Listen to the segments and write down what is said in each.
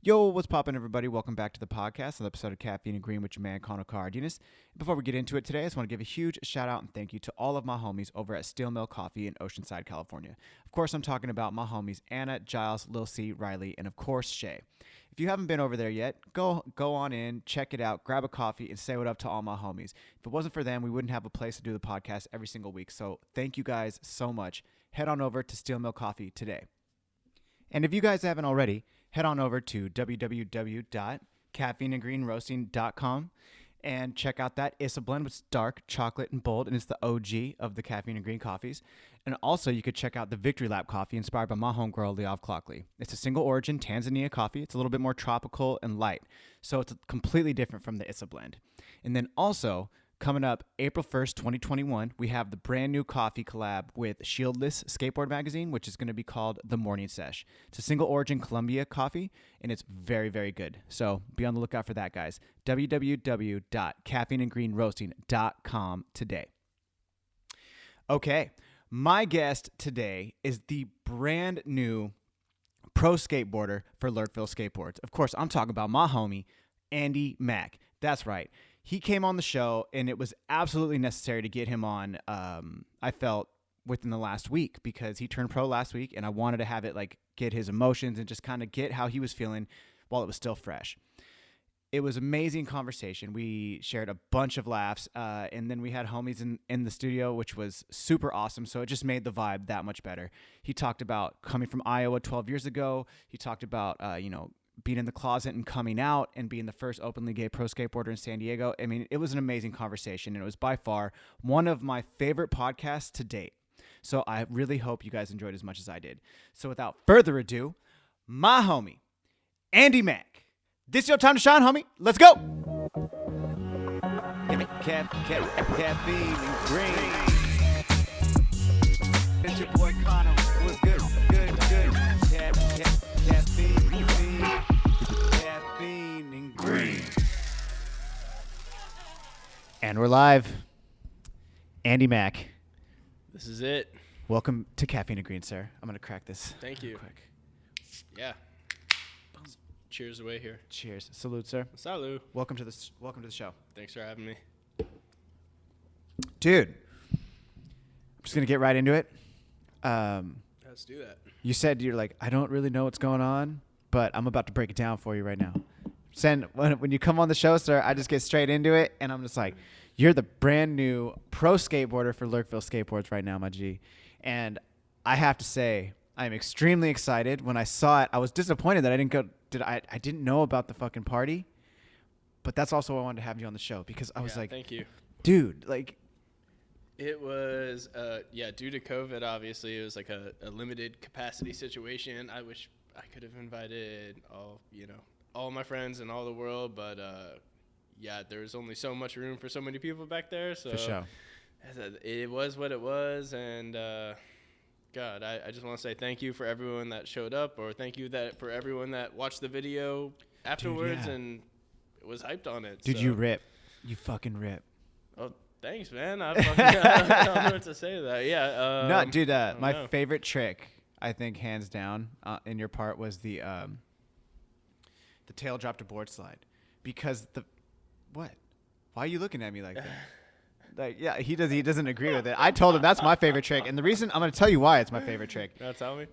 Yo, what's poppin', everybody? Welcome back to the podcast, another episode of Caffeine and Green with your man, Connor Cardenas. Before we get into it today, I just want to give a huge shout out and thank you to all of my homies over at Steel Mill Coffee in Oceanside, California. Of course, I'm talking about my homies Anna, Giles, Lil C, Riley, and of course, Shay. If you haven't been over there yet, go on in, check it out, grab a coffee, and say what up to all my homies. If it wasn't for them, we wouldn't have a place to do the podcast every single week. So thank you guys so much. Head on over to Steel Mill Coffee today. And if you guys haven't already, head on over to www.caffeineandgreenroasting.com and check out that. It's a blend with dark chocolate and bold, and it's the OG of the Caffeine and Green coffees. And also, you could check out the Victory Lap coffee inspired by my homegirl, Liav Clockley. It's a single origin Tanzania coffee. It's a little bit more tropical and light, so it's completely different from the Issa blend. And then also, coming up April 1st, 2021, we have the brand new coffee collab with Shieldless Skateboard Magazine, which is going to be called The Morning Sesh. It's a single origin Colombia coffee, and it's very, very good. So be on the lookout for that, guys. www.caffeineandgreenroasting.com today. Okay, my guest today is the brand new pro skateboarder for Lurkville Skateboards. Of course, I'm talking about my homie, Andy Mack. That's right. He came on the show, and it was absolutely necessary to get him on, I felt, within the last week, because he turned pro last week, and I wanted to have it, get his emotions and just kind of get how he was feeling while it was still fresh. It was an amazing conversation. We shared a bunch of laughs, and then we had homies in the studio, which was super awesome, so it just made the vibe that much better. He talked about coming from Iowa 12 years ago. He talked about, being in the closet and coming out and being the first openly gay pro skateboarder in San Diego. I mean, it was an amazing conversation, and it was by far one of my favorite podcasts to date. So I really hope you guys enjoyed as much as I did. So without further ado, my homie, Andy Mack. This is your time to shine, homie. Let's go. Caffeine and green. It's your boy Connor. What's good? Good. Caffeine and green. And we're live. Andy Mack. This is it. Welcome to Caffeine and Green, sir. I'm gonna crack this. Thank you. Quick. Yeah. Cheers away here. Cheers. Salute, sir. Salut. Welcome to the show. Thanks for having me. Dude, I'm just gonna get right into it. Let's do that. You said you're like, I don't really know what's going on, but I'm about to break it down for you right now. When you come on the show, sir, I just get straight into it, and I'm just like, you're the brand new pro skateboarder for Lurkville Skateboards right now, my G. And I have to say, I'm extremely excited. When I saw it, I was disappointed that I didn't go. I didn't know about the fucking party, but that's also why I wanted to have you on the show, because I was like, thank you, dude, It was, due to COVID, obviously, it was like a limited capacity situation. I wish I could have invited all my friends in all the world, but there was only so much room for so many people back there. So for sure. It was what it was, and God, I just want to say thank you for everyone that showed up, or thank you for everyone that watched the video afterwards. Dude, yeah. And was hyped on it. Dude, you rip. You fucking rip. Oh, thanks, man. I don't know what to say to that. Yeah. No, dude, my favorite trick, I think, hands down, in your part was the tail drop to board slide. Because what? Why are you looking at me like that? He doesn't agree with it. I told him that's my favorite trick, and the reason I'm going to tell you why it's my favorite trick. Now tell me.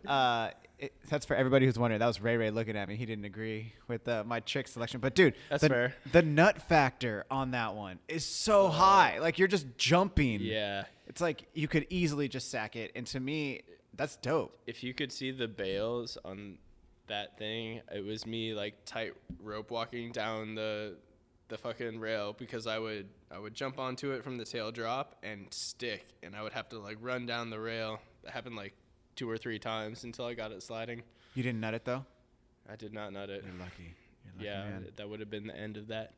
That's for everybody who's wondering. That was Ray looking at me. He didn't agree with my trick selection. But dude, that's fair. The nut factor on that one is so high. Like, you're just jumping. Yeah. It's like you could easily just sack it. And to me, that's dope. If you could see the bails on that thing, it was me tight rope walking down the fucking rail, because I would jump onto it from the tail drop and stick, and I would have to run down the rail. That happened 2 or 3 times until I got it sliding. You didn't nut it though? I did not nut it. You're lucky. Man. That would have been the end of that.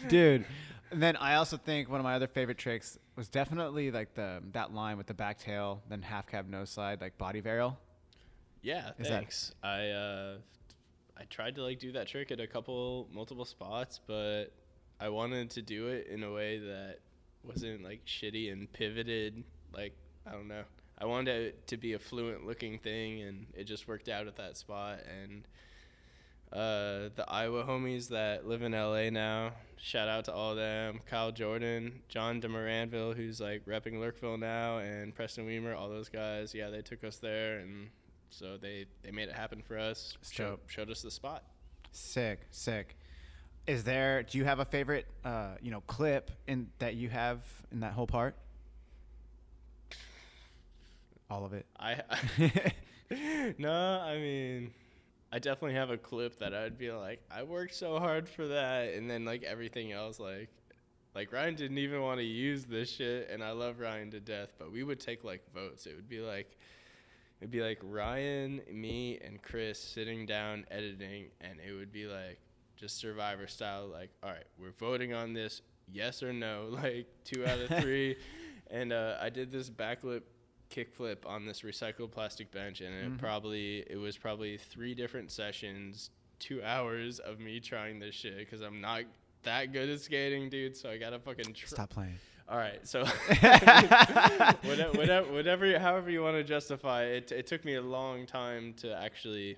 Dude. And then I also think one of my other favorite tricks was definitely that line with the back tail, then half cab nose slide, body varial. Yeah, thanks. I tried to do that trick at multiple spots, but I wanted to do it in a way that wasn't shitty and pivoted. I don't know. I wanted it to be a fluent looking thing, and it just worked out at that spot. And The Iowa homies that live in LA now. Shout out to all of them. Kyle Jordan, John DeMoranville, who's like repping Lurkville now, and Preston Weimer, all those guys. Yeah, they took us there, and so they made it happen for us. Showed us the spot. Sick. Do you have a favorite, clip that you have in that whole part? All of it. No, I mean, I definitely have a clip that I'd be like, I worked so hard for that, and then like everything else, like Ryan didn't even want to use this shit, and I love Ryan to death, but we would take like votes. It'd be like Ryan, me, and Chris sitting down editing, and it would be like just Survivor style, like, all right, we're voting on this, yes or no, like 2 out of 3, and I did this backflip kickflip on this recycled plastic bench, and it was probably 3 different sessions, 2 hours of me trying this shit because I'm not that good at skating, dude. So I gotta fucking stop playing. All right, so however you want to justify it, it took me a long time to actually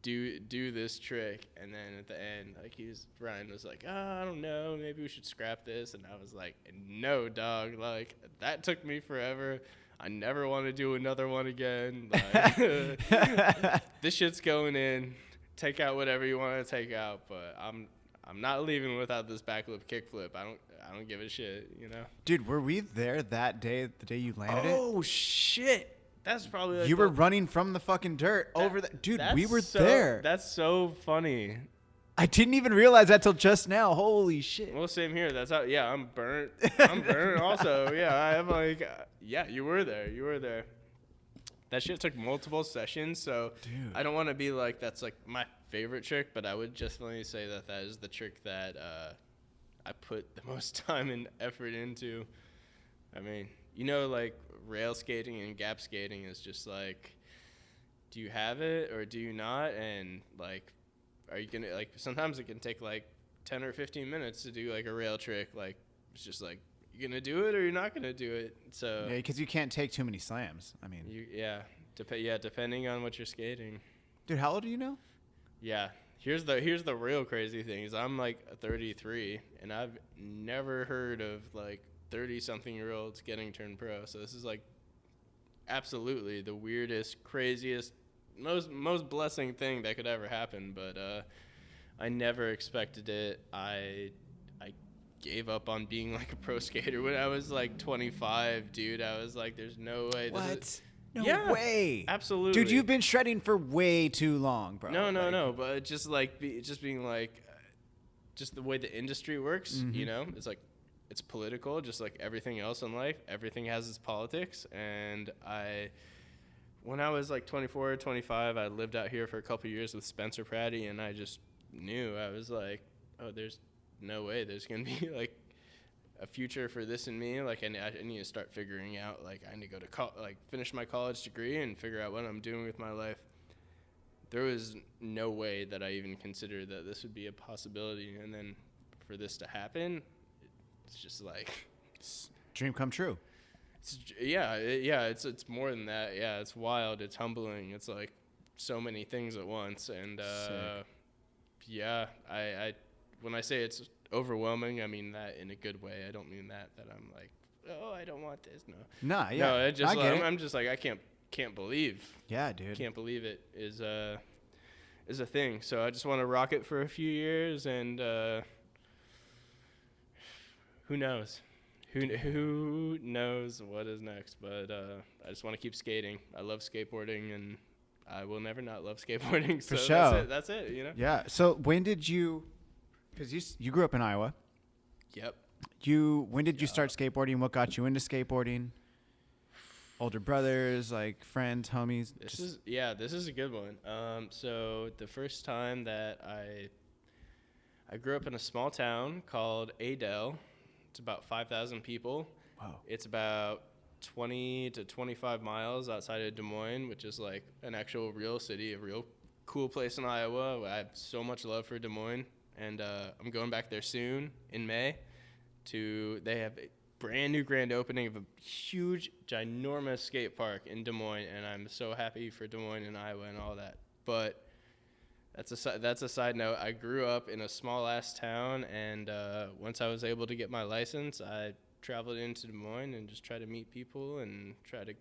do this trick, and then at the end, like Ryan was like, I don't know, maybe we should scrap this, and I was like, no, dog, like that took me forever. I never want to do another one again. Like, this shit's going in. Take out whatever you want to take out, but I'm not leaving without this backflip kickflip. I don't give a shit, you know. Dude, were we there that day? The day you landed it? Oh shit! That's probably like you were running from the fucking dirt over that. Dude, we were there. That's so funny. I didn't even realize that till just now. Holy shit. Well, same here. That's how. Yeah, I'm burnt. I'm burnt also. Yeah, I'm like. Yeah, you were there. That shit took multiple sessions, so dude. I don't want to be like that's like my favorite trick, but I would definitely say that is the trick that I put the most time and effort into. I mean, like rail skating and gap skating is just like, do you have it or do you not? And like, are you gonna like? Sometimes it can take like 10 or 15 minutes to do like a rail trick. Like it's just like. You're going to do it or you're not going to do it. So yeah, because you can't take too many slams. I mean, depending on what you're skating. Dude, how old are you now? Yeah, here's the real crazy thing is I'm like 33, and I've never heard of like 30-something-year-olds getting turned pro. So this is like absolutely the weirdest, craziest, most blessing thing that could ever happen. But I never expected it. I gave up on being like a pro skater when I was like 25, dude. I was like, there's no way. What? No way. Absolutely. Dude, you've been shredding for way too long, bro. No. But just like, being like, just the way the industry works, it's like, it's political, just like everything else in life. Everything has its politics. And when I was like 24 or 25, I lived out here for a couple of years with Spencer Pratty, and I just knew, I was like, oh, there's no way there's going to be like a future for this and me. Like I need to start figuring out, like I need to go to finish my college degree and figure out what I'm doing with my life. There was no way that I even considered that this would be a possibility. And then for this to happen, it's just like dream come true. It's more than that. Yeah. It's wild. It's humbling. It's like so many things at once. And, I when I say it's overwhelming, I mean that in a good way. I don't mean that I'm like, oh, I don't want this. No. Nah, yeah. No, it just I'm just like I can't believe. Yeah, dude. Can't believe it is a thing. So I just want to rock it for a few years, and who knows? Who knows what is next? But I just want to keep skating. I love skateboarding, and I will never not love skateboarding. For so sure. That's it. Yeah. So when did you? Because you grew up in Iowa. Yep. When did you start skateboarding? What got you into skateboarding? Older brothers, like friends, homies? This is a good one. So the first time that I grew up in a small town called Adel. It's about 5,000 people. Wow. It's about 20 to 25 miles outside of Des Moines, which is like an actual real city, a real cool place in Iowa. I have so much love for Des Moines. And I'm going back there soon in May. They have a brand new grand opening of a huge, ginormous skate park in Des Moines, and I'm so happy for Des Moines and Iowa and all that. But That's a side note. I grew up in a small ass town, and once I was able to get my license, I traveled into Des Moines and just tried to meet people and try to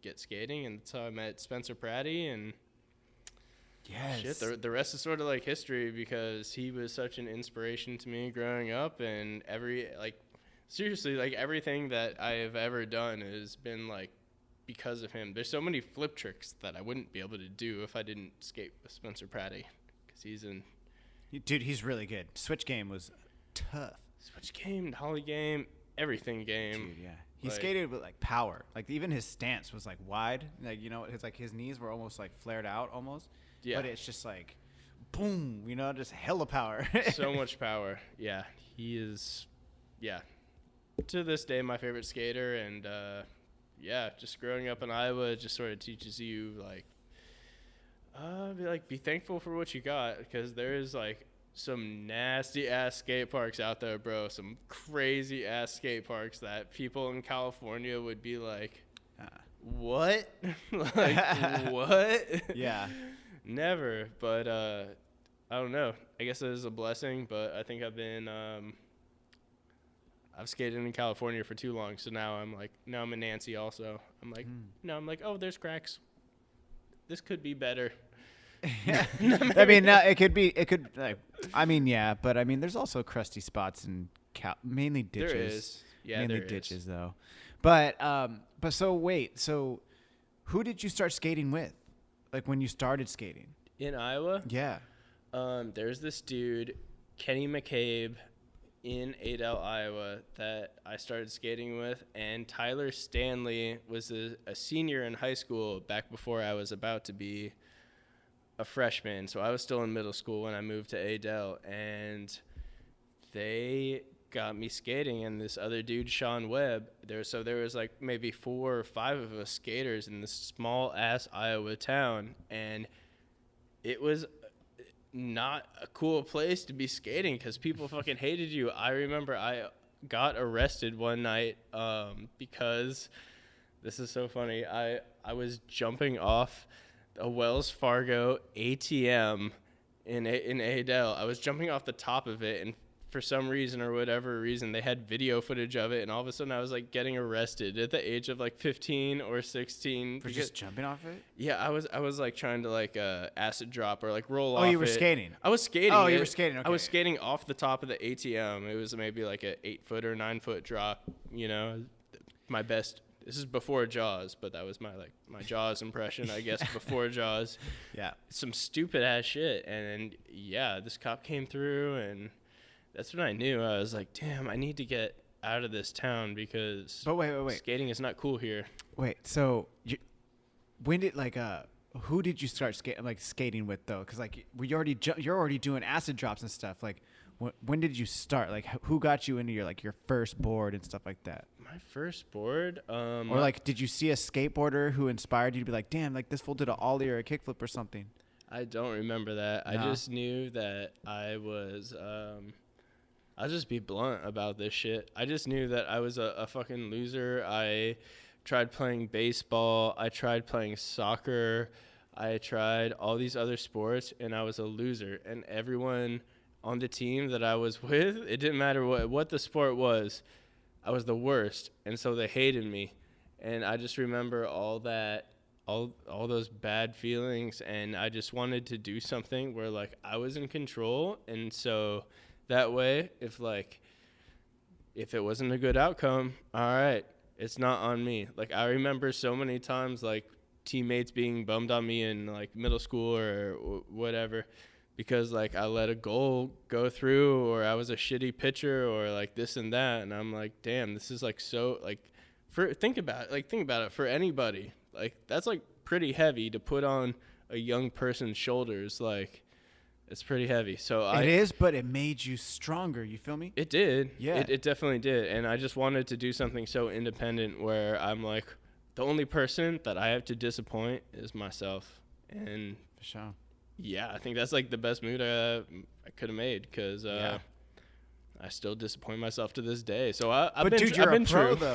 get skating, and that's how I met Spencer Pratty. And Yes. shit, the rest is sort of like history, because he was such an inspiration to me growing up, and seriously, like everything that I have ever done has been like because of him. There's so many flip tricks that I wouldn't be able to do if I didn't skate with Spencer Pratty, because he's really good. Switch game was tough. Switch game, dolly game, everything game. Dude, yeah. He skated with like power. Like even his stance was like wide. Like, you know, it's like his knees were almost like flared out almost. Yeah. But it's just like boom, you know, just hella power. So much power. Yeah. He is, yeah, to this day my favorite skater. And yeah, just growing up in Iowa just sort of teaches you be thankful for what you got, because there is like some nasty ass skate parks out there, bro. Some crazy ass skate parks that people in California would be like, what? Like, what? Yeah. Never. But I don't know. I guess it is a blessing, but I think I've skated in California for too long, so now I'm in Nancy also. I'm like, oh, there's cracks. This could be better. I mean, yeah, but I mean, there's also crusty spots in mainly ditches. There is. Yeah, mainly there ditches is. though. But so wait, so who did you start skating with? Like when you started skating? In Iowa? Yeah. There's this dude, Kenny McCabe, in Adel, Iowa, that I started skating with, and Tyler Stanley was a senior in high school back before I was about to be a freshman. So I was still in middle school when I moved to Adel, and they got me skating. And this other dude, Sean Webb, there was like maybe 4 or 5 of us skaters in this small ass Iowa town, and it was not a cool place to be skating because people fucking hated you. I remember I got arrested one night because this is so funny. I was jumping off a Wells Fargo ATM in Adel. I was jumping off the top of it, and for some reason or whatever reason, they had video footage of it, and all of a sudden I was like getting arrested at the age of like 15 or 16 for just jumping off it. Yeah, I was like trying to like acid drop or like roll off. Oh, you were skating. I was skating. Oh, you were skating. Okay. I was skating off the top of the ATM. It was maybe like a 8-foot or 9-foot drop. You know, my best. This is before Jaws, but that was my Jaws impression, I guess, before Jaws. Yeah. Some stupid ass shit, and yeah, this cop came through, and that's when I knew. I was like, damn, I need to get out of this town because wait. Skating is not cool here. Wait, so when did who did you start skating with though? Because like you're already doing acid drops and stuff. Like when did you start? Like who got you into your first board and stuff like that? My first board, or like did you see a skateboarder who inspired you to be like, damn, like this fool did an ollie or a kickflip or something? I don't remember that. No. I just knew that I was. I'll just be blunt about this shit. I just knew that I was a fucking loser. I tried playing baseball. I tried playing soccer. I tried all these other sports, and I was a loser. And everyone on the team that I was with, it didn't matter what the sport was, I was the worst. And so they hated me. And I just remember all that, all those bad feelings, and I just wanted to do something where, like, I was in control. And so that way, if it wasn't a good outcome, all right, it's not on me. Like, I remember so many times, like, teammates being bummed on me in, like, middle school or whatever because, like, I let a goal go through or I was a shitty pitcher or, like, this and that. And I'm like, damn, this is, like, so, like, think about it. For anybody, like, that's, like, pretty heavy to put on a young person's shoulders, like, it's pretty heavy. So it is, but it made you stronger. You feel me? It did. Yeah. It definitely did. And I just wanted to do something so independent where I'm like, the only person that I have to disappoint is myself. And for sure. Yeah, I think that's like the best move I could have made because I I still disappoint myself to this day. So I've But been, dude, you're I've been a pro true.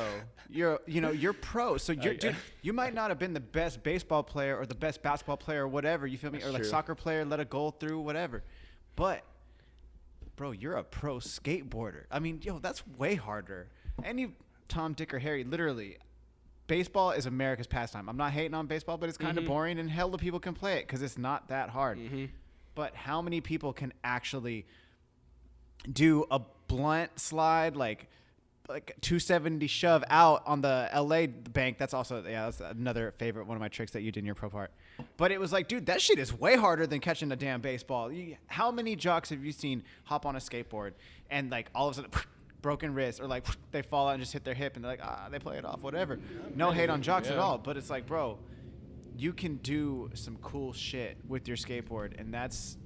though. You're pro. So dude, you might not have been the best baseball player or the best basketball player or whatever. You feel me? That's or like true. soccer player, let a goal through, whatever. But bro, you're a pro skateboarder. I mean, that's way harder. Any Tom, Dick, or Harry, literally, baseball is America's pastime. I'm not hating on baseball, but it's kind of boring, and hell, the people can play it because it's not that hard. But how many people can actually do a blunt slide like 270 shove out on the LA bank? That's also that's another favorite one of my tricks that you did in your pro part. But it was like, dude, that shit is way harder than catching a damn baseball. How many jocks have you seen hop on a skateboard and like all of a sudden broken wrist, or like they fall out and just hit their hip and they're like, they play it off, whatever. No hate on jocks at all, but it's like, bro, you can do some cool shit with your skateboard, and that's,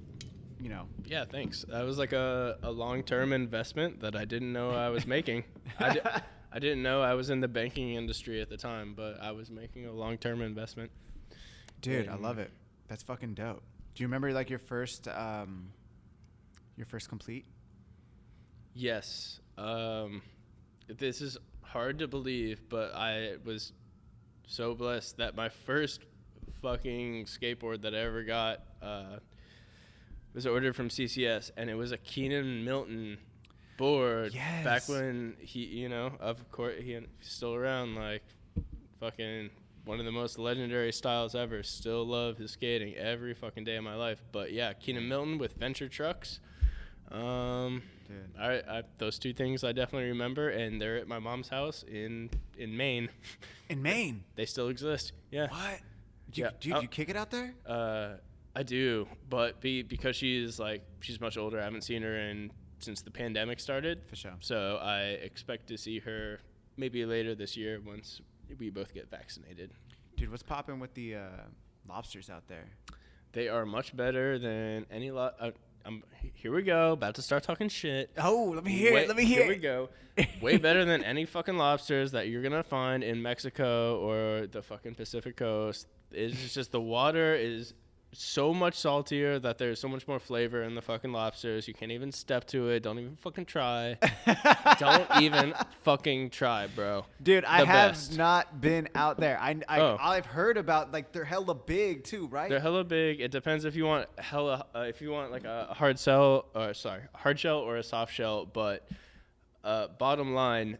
Yeah, thanks. That was like a long-term investment that I didn't know I was making. I didn't know I was in the banking industry at the time, but I was making a long-term investment. Dude, I love it. That's fucking dope. Do you remember like your first complete? Yes. This is hard to believe, but I was so blessed that my first fucking skateboard that I ever got was ordered from CCS, and it was a Keenan Milton board. Yes. Back when he, of course, he's still around, like fucking one of the most legendary styles ever. Still love his skating every fucking day of my life. But yeah, Keenan Milton with Venture Trucks. Dude. I those two things I definitely remember, and they're at my mom's house in Maine. In Maine? They still exist. Yeah. What? Yeah. Dude, you kick it out there? I do, but because she's much older, I haven't seen her since the pandemic started. For sure. So I expect to see her maybe later this year once we both get vaccinated. Dude, what's popping with the lobsters out there? They are much better than any here we go, about to start talking shit. Oh, let me hear it. Here we go. Way better than any fucking lobsters that you're gonna find in Mexico or the fucking Pacific Coast. It's just the water is so much saltier that there's so much more flavor in the fucking lobsters. You can't even step to it. Don't even fucking try. Don't even fucking try, bro. Dude, I have best. not been out there. I've heard about, like, they're hella big too, right? They're hella big. It depends if you want like a hard shell or a soft shell. But bottom line,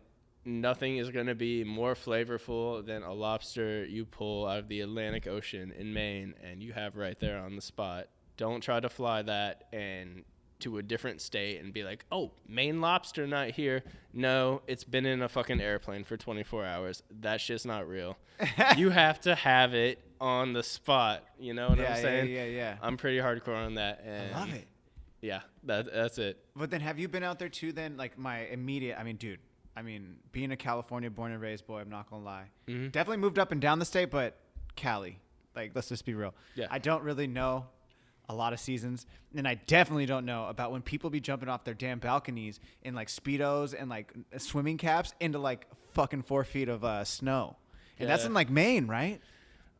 nothing is going to be more flavorful than a lobster you pull out of the Atlantic Ocean in Maine and you have right there on the spot. Don't try to fly that and to a different state and be like, oh, Maine lobster not here. No, it's been in a fucking airplane for 24 hours. That shit's not real. You have to have it on the spot. You know what I'm saying? Yeah. I'm pretty hardcore on that. And I love it. Yeah, that's it. But then have you been out there too then? Like being a California born and raised boy, I'm not going to lie. Mm-hmm. Definitely moved up and down the state, but Cali. Like, let's just be real. Yeah. I don't really know a lot of seasons, and I definitely don't know about when people be jumping off their damn balconies in, like, Speedos and, like, swimming caps into, like, fucking 4 feet of snow. And that's in, like, Maine, right?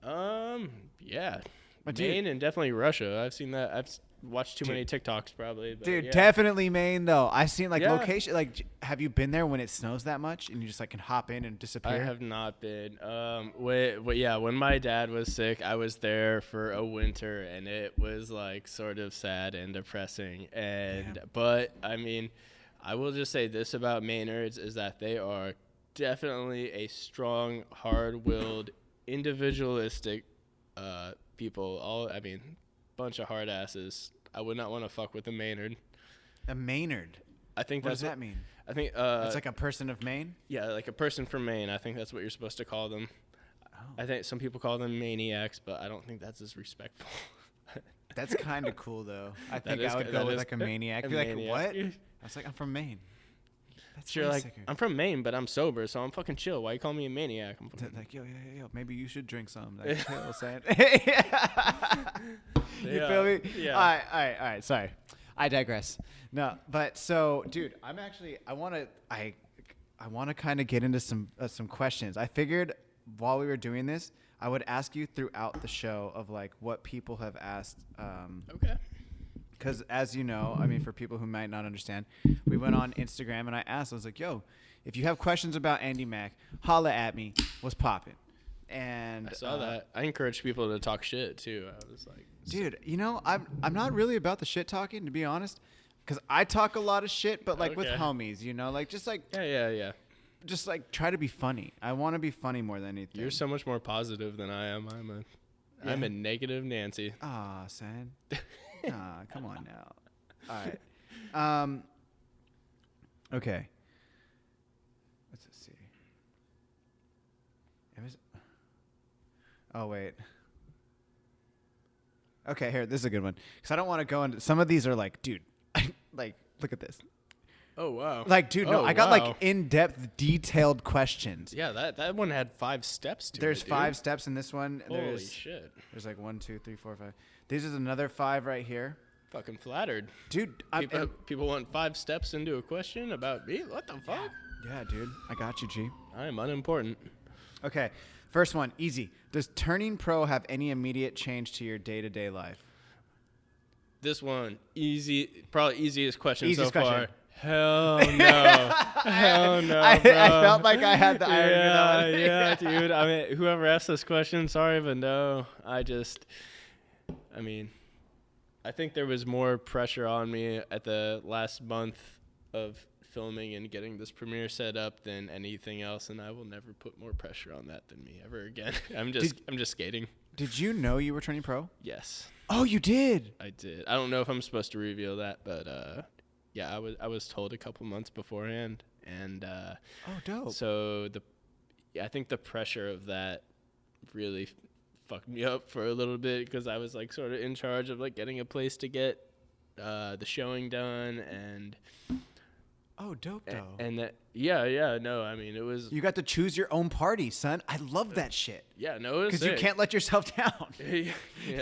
Yeah. But Maine and definitely Russia. I've seen that. I've watched too many TikToks probably. But Dude, yeah. definitely Maine though. I've seen like Yeah. location. Like, have you been there when it snows that much and you just like can hop in and disappear? I have not been. When my dad was sick, I was there for a winter, and it was like sort of sad and depressing. But I mean, I will just say this about Mainards is that they are definitely a strong, hard-willed, individualistic people. Bunch of hard asses. I would not want to fuck with a Maynard. A Maynard. I think What does that mean? I think It's like a person of Maine. yeah, like a person from Maine. I think that's what you're supposed to call them. Oh. I think some people call them maniacs, but I don't think that's as respectful. That's kind of cool though. I think is- I would that go with is like a maniac. a Be like, maniac. what? I was like, I'm from Maine. That's You're way like, sicker. I'm from Maine, but I'm sober, so I'm fucking chill. Why you call me a maniac? I'm fucking, Like, yo, maybe you should drink some. Like, you know what I'm saying? You feel me? Yeah. All right. Sorry. I digress. No, but so, dude, I want to kind of get into some questions. I figured while we were doing this, I would ask you throughout the show of like what people have asked. Okay. because as you know, I mean, for people who might not understand, we went on Instagram and I asked, I was like, yo, if you have questions about Andy Mack, holla at me. What's poppin'? And I saw that. I encourage people to talk shit too. I was like, dude, you know, I'm not really about the shit talking, to be honest, because I talk a lot of shit, but like with homies, you know, like just like yeah. just like try to be funny. I want to be funny more than anything. You're so much more positive than I am. I'm a negative Nancy. Ah, son. Come on now. All right. Okay. Let's see. Oh wait. Okay, here. This is a good one because I don't want to go into. Some of these are like, dude, like look at this. Oh wow. Like, dude, no, I got like in-depth, detailed questions. Yeah, that one had 5 steps to There's it. 5 steps in this one. Holy shit. There's like 1, 2, 3, 4, 5. This is another 5 right here. Fucking flattered. Dude, people want 5 steps into a question about me? What the fuck? Yeah, dude. I got you, G. I am unimportant. Okay. First one, easy. Does turning pro have any immediate change to your day-to-day life? This one, easy, probably easiest question Easiest so question. far. Hell no. Hell no, bro. I felt like I had the irony of that one. Yeah, dude. I mean, whoever asked this question, sorry, but no. I think there was more pressure on me at the last month of filming and getting this premiere set up than anything else, and I will never put more pressure on that than me ever again. I'm just skating. Did you know you were turning pro? Yes. Oh, you did? I did. I don't know if I'm supposed to reveal that, but yeah, I was told a couple months beforehand, and oh, dope. So I think the pressure of that really fucked me up for a little bit because I was like sort of in charge of like getting a place to get the showing done and. Oh, dope. And that, yeah, no, I mean, it was. You got to choose your own party, son. I love that shit. Yeah, no, it was because you can't let yourself down. Yeah,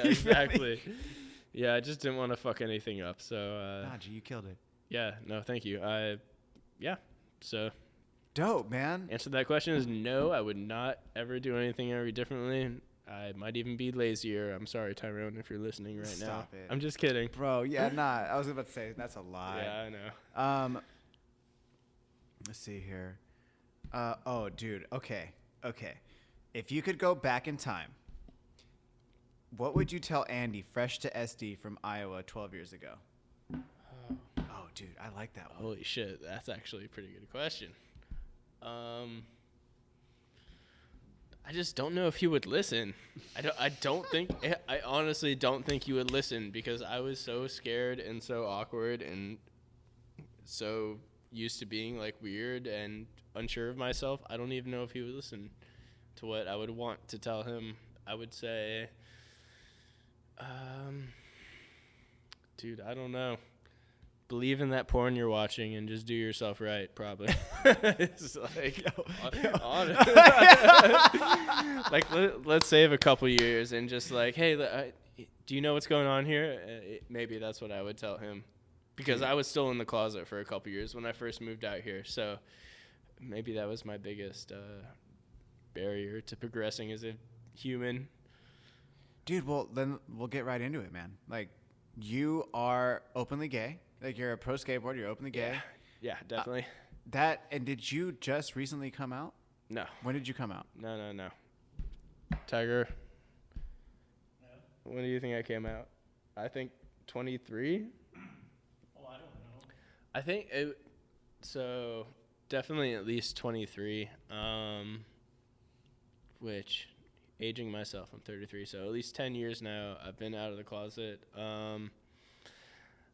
exactly. Yeah, I just didn't want to fuck anything up, so. Nah, G, you killed it. Yeah, no, thank you. So. Dope, man. Answer to that question is no, I would not ever do anything very differently. I might even be lazier. I'm sorry, Tyrone, if you're listening right now. Stop it. I'm just kidding. Bro, yeah, nah. I was about to say, that's a lie. Yeah, I know. Let's see here. Oh, dude. Okay. If you could go back in time, what would you tell Andy, fresh to SD from Iowa 12 years ago? Oh, dude. I like that one. Holy shit. That's actually a pretty good question. I just don't know if he would listen. I honestly don't think he would listen because I was so scared and so awkward and so used to being like weird and unsure of myself. I don't even know if he would listen to what I would want to tell him. I would say, dude, I don't know. Believe in that porn you're watching and just do yourself right, probably. It's like, like let's save a couple years and just like, hey, do you know what's going on here? Maybe that's what I would tell him. Because I was still in the closet for a couple years when I first moved out here. So maybe that was my biggest barrier to progressing as a human. Dude, well, then we'll get right into it, man. Like, you are openly gay. Like, you're a pro skateboarder. You're openly gay. Yeah, definitely. And did you just recently come out? No. When did you come out? No. Tiger. No. When do you think I came out? I think 23. I think so definitely at least 23, which aging myself, I'm 33. So at least 10 years now I've been out of the closet.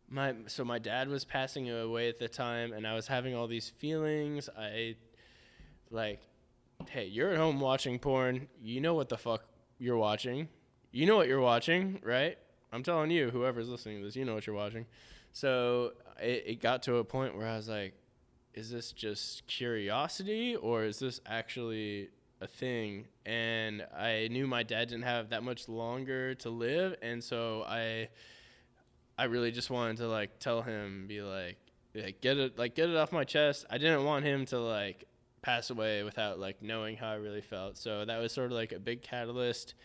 My dad was passing away at the time and I was having all these feelings. I like, hey, you're at home watching porn. You know what the fuck you're watching. You know what you're watching, right? I'm telling you, whoever's listening to this, you know what you're watching. So it got to a point where I was like, is this just curiosity or is this actually a thing? And I knew my dad didn't have that much longer to live. And so I really just wanted to like tell him, be like get it off my chest. I didn't want him to like pass away without like knowing how I really felt. So that was sort of like a big catalyst.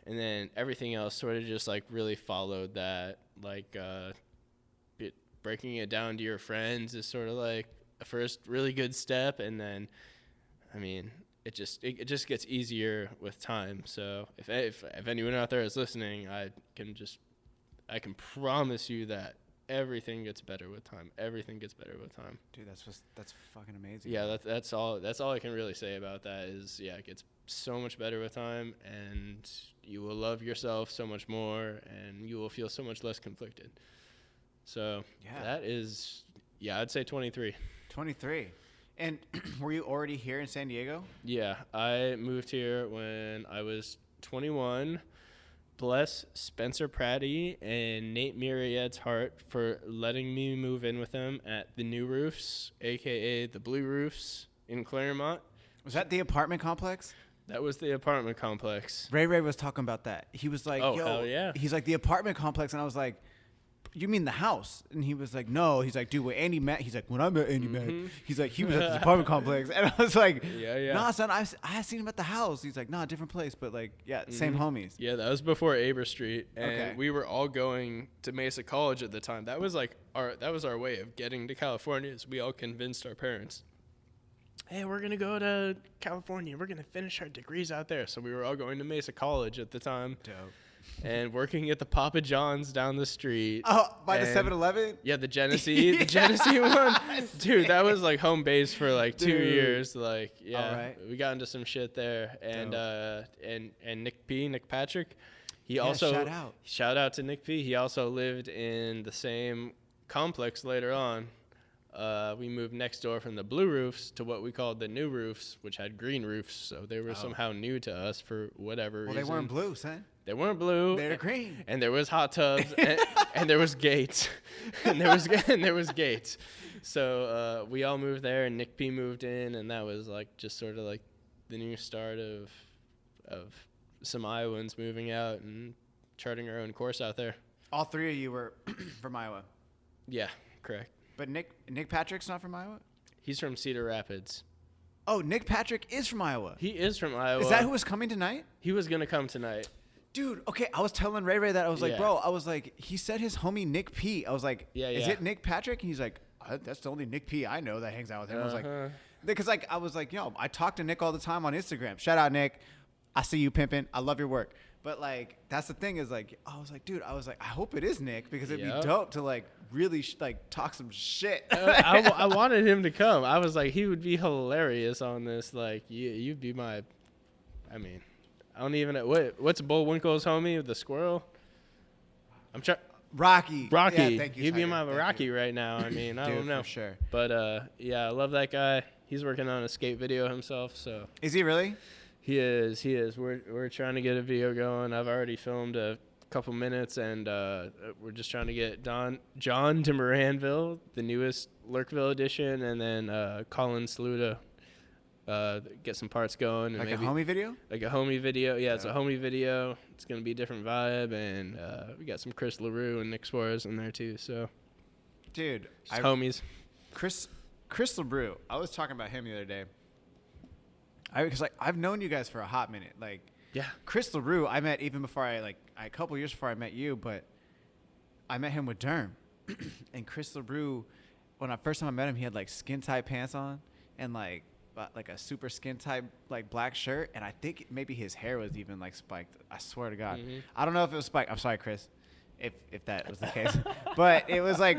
And then everything else sort of just like really followed that. Like, breaking it down to your friends is sort of like a first really good step, and then, I mean, it just gets easier with time. So if anyone out there is listening, I can promise you that everything gets better with time. Everything gets better with time. Dude, that's fucking amazing. Yeah, that's all I can really say about that is, yeah, it gets so much better with time, and you will love yourself so much more, and you will feel so much less conflicted. So that is, I'd say 23. 23. And were you already here in San Diego? Yeah, I moved here when I was 21. Bless Spencer Pratty and Nate Myriad's heart for letting me move in with them at the New Roofs, a.k.a. the Blue Roofs in Claremont. Was that the apartment complex? That was the apartment complex. Ray was talking about that. He was like, oh, hell yeah. He's like, the apartment complex. And I was like, you mean the house? And he was like, no. He's like, dude, when Andy met, he's like, when I met Andy Mack, he's like, he was at this apartment complex. And I was like, nah, son, I had seen him at the house. He's like, nah, different place. But like, same homies. Yeah, that was before Aber Street. And we were all going to Mesa College at the time. That was like our way of getting to California, is we all convinced our parents, hey, we're going to go to California. We're going to finish our degrees out there. So we were all going to Mesa College at the time. Dope. And working at the Papa John's down the street. Oh, by the 7-Eleven? Yeah, the Genesee. The Genesee one. Dude, that was like home base for like 2 years. Like, yeah. We got into some shit there. And and Nick Patrick, he also shout out to Nick P. He also lived in the same complex later on. We moved next door from the Blue Roofs to what we called the New Roofs, which had green roofs. So they were somehow new to us for whatever reason. Well, they weren't blue, son. They weren't blue. They were green. And there was hot tubs, and there was gates, and there was gates. So we all moved there, and Nick P moved in, and that was like just sort of like the new start of some Iowans moving out and charting our own course out there. All three of you were from Iowa. Yeah, correct. But Nick Patrick's not from Iowa? He's from Cedar Rapids. Oh, Nick Patrick is from Iowa. He is from Iowa. Is that who was coming tonight? He was going to come tonight. Dude, okay, I was telling Ray that. I was like, bro, I was like, he said his homie Nick P. I was like, is it Nick Patrick? And he's like, that's the only Nick P I know that hangs out with him. I was like, because like, I was like, yo, I talk to Nick all the time on Instagram. Shout out, Nick. I see you pimping. I love your work. But like, that's the thing is like, I was like, dude, I hope it is Nick, because it'd be dope to like really like talk some shit. I wanted him to come. I was like, he would be hilarious on this. Like, you'd be my, I mean, I don't even know. What's Bullwinkle's homie, the squirrel? I'm trying. Rocky. Yeah, thank you. He'd be my Rocky right now. I mean, I don't know. For sure. But I love that guy. He's working on a skate video himself. So. Is he really? He is. We're trying to get a video going. I've already filmed a couple minutes, and we're just trying to get John to Moranville, the newest Lurkville edition, and then Colin Saluda. Get some parts going. And like maybe, a homie video? Like a homie video. Yeah, it's a homie video. It's going to be a different vibe. And we got some Chris LaRue and Nick Suarez in there too. So, dude. Homies. Chris LaRue. I was talking about him the other day. Because like, I've known you guys for a hot minute. Like, yeah. Chris LaRue, I met even before a couple years before I met you, but I met him with Derm. And Chris LaRue, when first time I met him, he had like skin tight pants on and like a super skin tight like black shirt, and I think maybe his hair was even like spiked. I swear to God, I don't know if it was spiked. I'm sorry, Chris, if that was the case, but it was like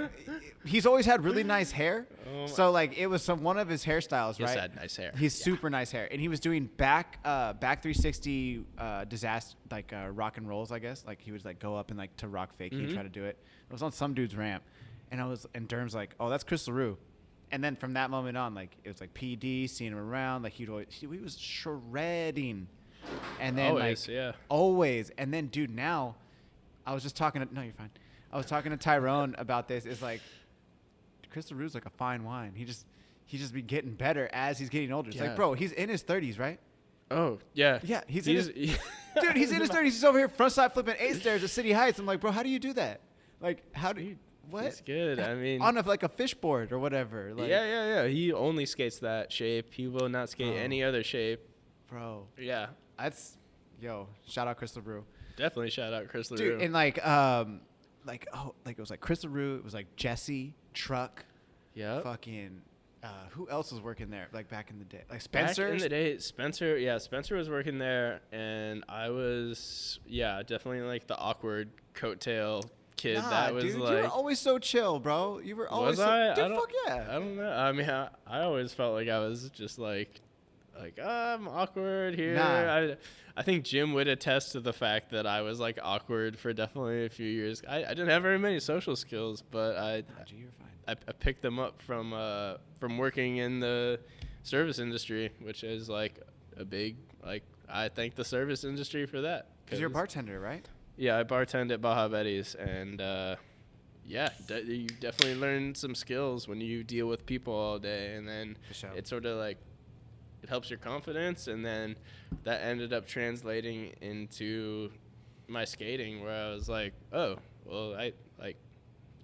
he's always had really nice hair. So like it was one of his hairstyles, he right? He had nice hair. He's super nice hair, and he was doing back 360 disaster like rock and rolls, I guess. Like he would like go up and like to rock fake and try to do it. It was on some dude's ramp, and Derm's like, oh, that's Chris LaRue. And then from that moment on, like it was like PD, seeing him around, like he was shredding. And then always. And then, dude, now I was just talking to, no, you're fine. I was talking to Tyrone about this. It's like Chris LaRue's like a fine wine. He just be getting better as he's getting older. It's like, bro, he's in his 30s, right? Oh, yeah. Yeah, he's in his 30s. He's over here front side flipping 8 stairs at City Heights. I'm like, bro, how do you do that? Like, how do you? What? He's good. I mean, on like a fish board or whatever. Like, yeah. He only skates that shape. He will not skate any other shape. Bro. Yeah. Shout out Chris LaRue. Definitely shout out Chris LaRue. Dude, and like like it was like Crystal Rue. It was like Jesse Truck. Yeah. Fucking. Who else was working there? Like back in the day, like Spencer. Back in the day, Spencer. Yeah, Spencer was working there, and I was definitely like the awkward coattail kid. Nah, that was dude, like. you were always so chill, bro. You were always. Was I? Dude, I don't, fuck yeah. I don't know. I mean, I always felt like I was just like I'm awkward here. Nah. I think Jim would attest to the fact that I was like awkward for definitely a few years. I didn't have very many social skills, but You're fine. I picked them up from working in the service industry, which is like a big I thank the service industry for that. Because you're a bartender, right? Yeah, I bartend at Baja Betty's, and you definitely learn some skills when you deal with people all day, and then For sure. it's sort of like it helps your confidence, and then that ended up translating into my skating, where I was like, oh, well,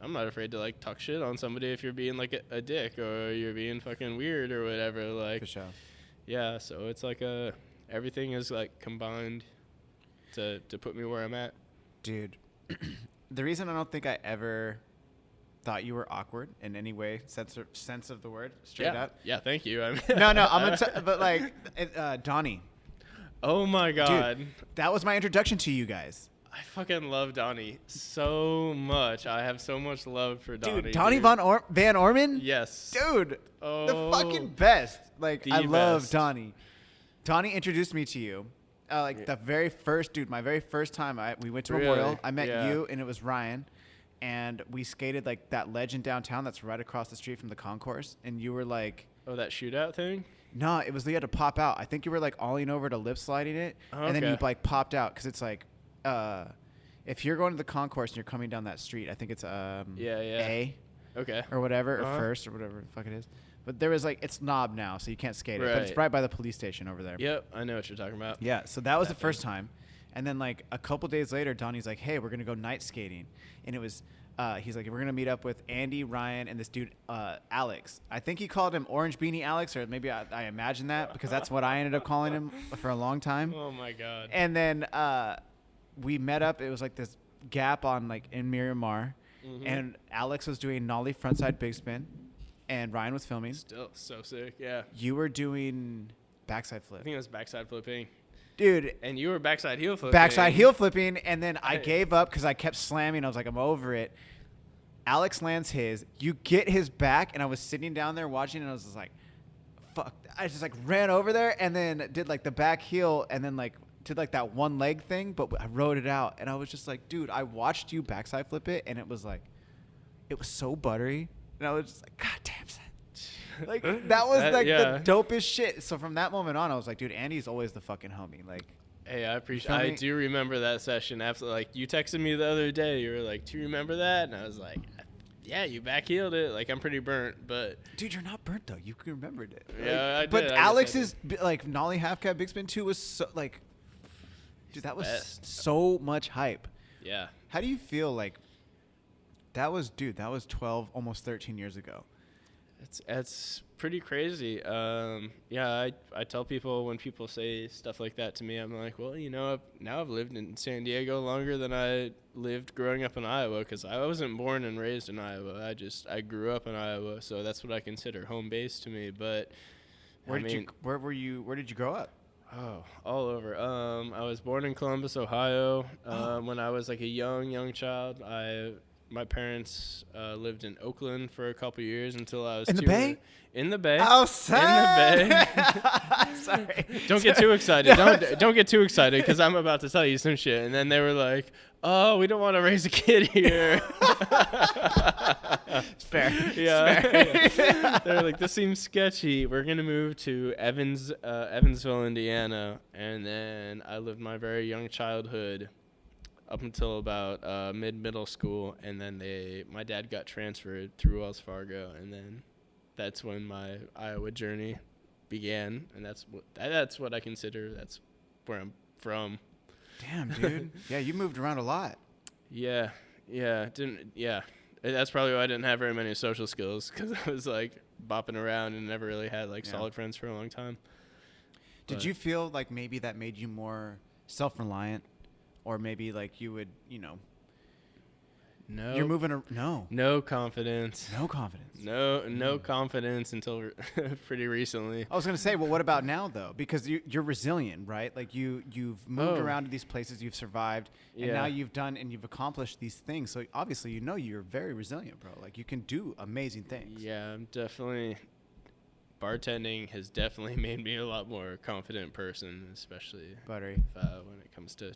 I'm not afraid to like talk shit on somebody if you're being like a dick or you're being fucking weird or whatever. Like, For sure. yeah. So it's like everything is like combined to put me where I'm at. Dude, the reason I don't think I ever thought you were awkward in any way, sense of the word, straight up. Yeah. Thank you. I mean, No, I'm gonna. But like, Donnie. Oh my god. Dude, that was my introduction to you guys. I fucking love Donnie so much. I have so much love for Donnie. Dude, Donnie Van Orman? Yes. Dude, Oh, the fucking best. Like, the I love best. Donnie. Donnie introduced me to you. The very first, dude, my very first time we went to Really? Memorial. I met Yeah. you, and it was Ryan. And we skated, like, that legend downtown that's right across the street from the concourse. And you were like... Oh, that shootout thing? No, it was you had to pop out. I think you were, like, olling over to lip sliding it. Oh, and then you, okay. like, popped out. Because it's, like... if you're going to the concourse and you're coming down that street, I think it's A Okay. or whatever, or Uh-huh. First or whatever the fuck it is. But there was like, it's knob now, so you can't skate it. But it's Right. right by the police station over there. Yep, I know what you're talking about. Yeah, so that was That the first time. And then like a couple days later, Donnie's like, hey, we're going to go night skating. And it was, he's like, we're going to meet up with Andy, Ryan, and this dude, Alex. I think he called him Orange Beanie Alex, or maybe I imagine that because that's what I ended up calling him for a long time. Oh my god. And then we met up. It was like this gap on like in Miramar. Mhm. And Alex was doing nollie frontside big spin. And Ryan was filming. Still so sick, yeah. You were doing backside I flip. think it was backside flipping. Dude, And you were backside heel flipping. backside heel flipping. And then I I- gave up because I kept slamming. I was like, I'm over it. Alex lands his. You get his back. And I was sitting down there watching. And I was just like, fuck. I just like ran over there and then did like the back heel. And then like did like that one leg thing. But I rode it out. And I was just like, dude, I watched you backside flip it. And it was like, it was so buttery. And I was just like, God damn, son. Like, that was like yeah. the dopest shit. So from that moment on, I was like, dude, Andy's always the fucking homie. Like, Hey, I appreciate. feel I me? do remember that session. Absolutely. Like you texted me the other day. You were like, "Do you remember that?" And I was like, "Yeah, you backheeled it. Like I'm pretty burnt, but dude, you're not burnt though. You remembered it. Yeah, Like, I but did. I guess I Alex's like nollie half cab big spin 2 was so like, dude, that was best. so much hype. yeah." How do you feel like that was 12, almost 13 years ago. It's pretty crazy. Yeah, I tell people when people say stuff like that to me, I'm like, well, you know, now I've lived in San Diego longer than I lived growing up in Iowa, because I wasn't born and raised in Iowa. I grew up in Iowa, so that's what I consider home base to me. But Where did you grow up? Oh, all over. I was born in Columbus, Ohio. When I was like a young child, my parents lived in Oakland for a couple years until I was In the Bay? In the Bay. Oh, In the Bay. Sorry. Don't get too excited. Don't get too excited, because I'm about to tell you some shit. And then they were like, "Oh, we don't want to raise a kid here." It's fair. Yeah. It's fair. They're like, "This seems sketchy. We're gonna move to Evansville, Indiana." And then I lived my very young childhood up until about middle school, and then my dad got transferred through Wells Fargo, and then that's when my Iowa journey began, and that's what I consider that's where I'm from. Damn, dude. Yeah, you moved around a lot. Yeah. That's probably why I didn't have very many social skills, because I was like bopping around and never really had like solid friends for a long time. Did you feel like maybe that made you more self-reliant, or maybe like you would, No. You're moving. No. No confidence. No confidence. No confidence until pretty recently. I was gonna say, well, what about now though? Because you're resilient, right? Like you've moved around to these places, you've survived, and now you've done and you've accomplished these things. So obviously, you're very resilient, bro. Like you can do amazing things. Yeah, I'm definitely. Bartending has definitely made me a lot more confident person, especially Buttery. when it comes to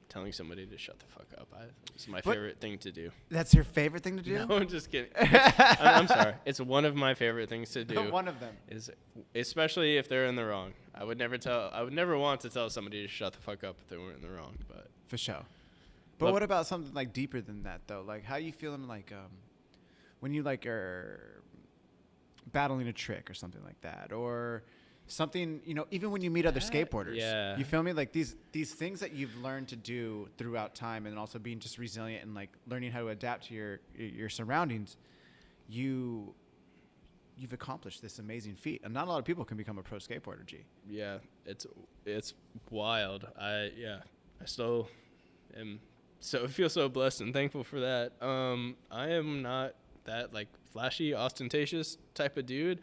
telling somebody to shut the fuck up. It's my favorite thing to do. That's your favorite thing to do? No, I'm just kidding. I'm sorry. It's one of my favorite things to do. One of them. Is especially if they're in the wrong. I would never want to tell somebody to shut the fuck up if they weren't in the wrong. But for sure. But what about something like deeper than that though? Like how you feeling like when you like are battling a trick or something like that, or something, even when you meet other skateboarders, you feel me? Like these things that you've learned to do throughout time, and also being just resilient and like learning how to adapt to your surroundings, you've accomplished this amazing feat, and not a lot of people can become a pro skateboarder. G. Yeah, it's wild. I still am feel so blessed and thankful for that. I am not that like flashy, ostentatious type of dude.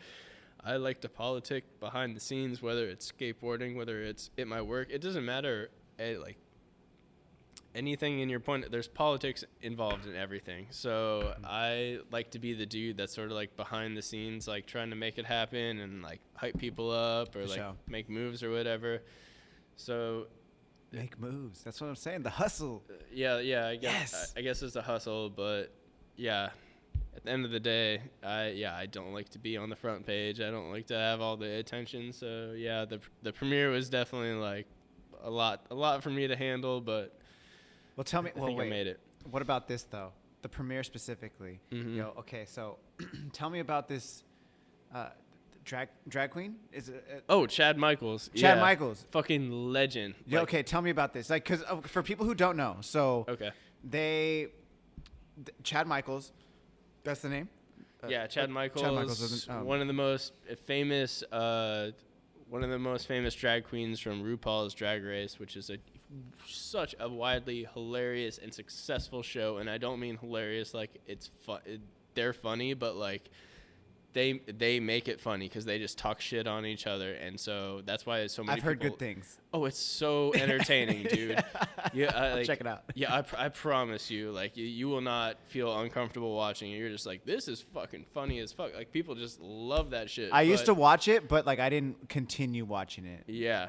I like to politic behind the scenes, whether it's skateboarding, whether it's at my work. It doesn't matter. Like anything in your point, there's politics involved in everything. So I like to be the dude that's sort of like behind the scenes, like trying to make it happen and like hype people up or like make moves or whatever. So make moves. That's what I'm saying. The hustle. Yeah. I guess it's a hustle, but yeah. At the end of the day, I don't like to be on the front page. I don't like to have all the attention. So yeah, the premiere was definitely like a lot for me to handle. But tell me. I made it. What about this though? The premiere specifically. Mm-hmm. Okay, so tell me about this drag queen. Is it? Chad Michaels. Chad Michaels, fucking legend. Yeah. Okay, tell me about this. Like, cause for people who don't know, so Chad Michaels. That's the name? Chad Michaels. Chad Michaels one of the most famous drag queens from RuPaul's Drag Race, which is such a widely hilarious and successful show. And I don't mean hilarious like it's they're funny, but like they make it funny because they just talk shit on each other, and so that's why so many. I've heard good things. Oh, it's so entertaining, dude. I'll check it out. Yeah, I promise you, like you will not feel uncomfortable watching it. You're just like, this is fucking funny as fuck. Like people just love that shit. I used to watch it, but like I didn't continue watching it. Yeah.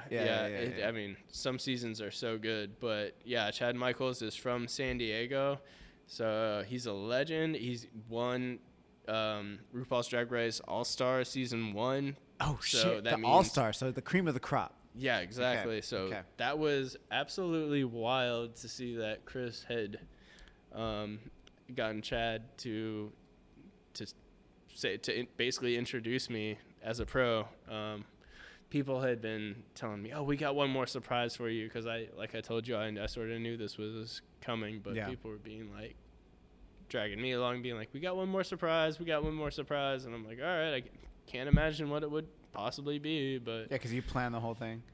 I mean, some seasons are so good, but yeah, Chad Michaels is from San Diego, so he's a legend. He's won RuPaul's Drag Race All-Star Season 1. Oh, so shit. The All-Star, so the cream of the crop. Yeah, exactly. Okay. So that was absolutely wild to see that Chris had gotten Chad to basically introduce me as a pro. People had been telling me, "Oh, we got one more surprise for you," because I told you, I sort of knew this was coming, but people were being like, dragging me along, being like, we got one more surprise, and I'm like, all right, I can't imagine what it would possibly be, but because you planned the whole thing.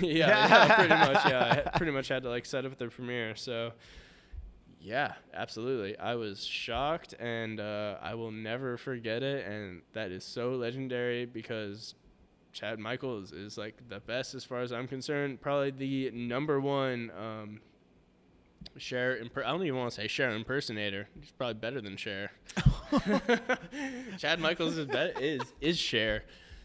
yeah, pretty much. Yeah, I pretty much had to like set up the premiere. So yeah, absolutely, I was shocked, and I will never forget it, and that is so legendary because Chad Michaels is like the best as far as I'm concerned, probably the number one I don't even want to say Cher impersonator. He's probably better than Cher. Chad Michaels is Cher.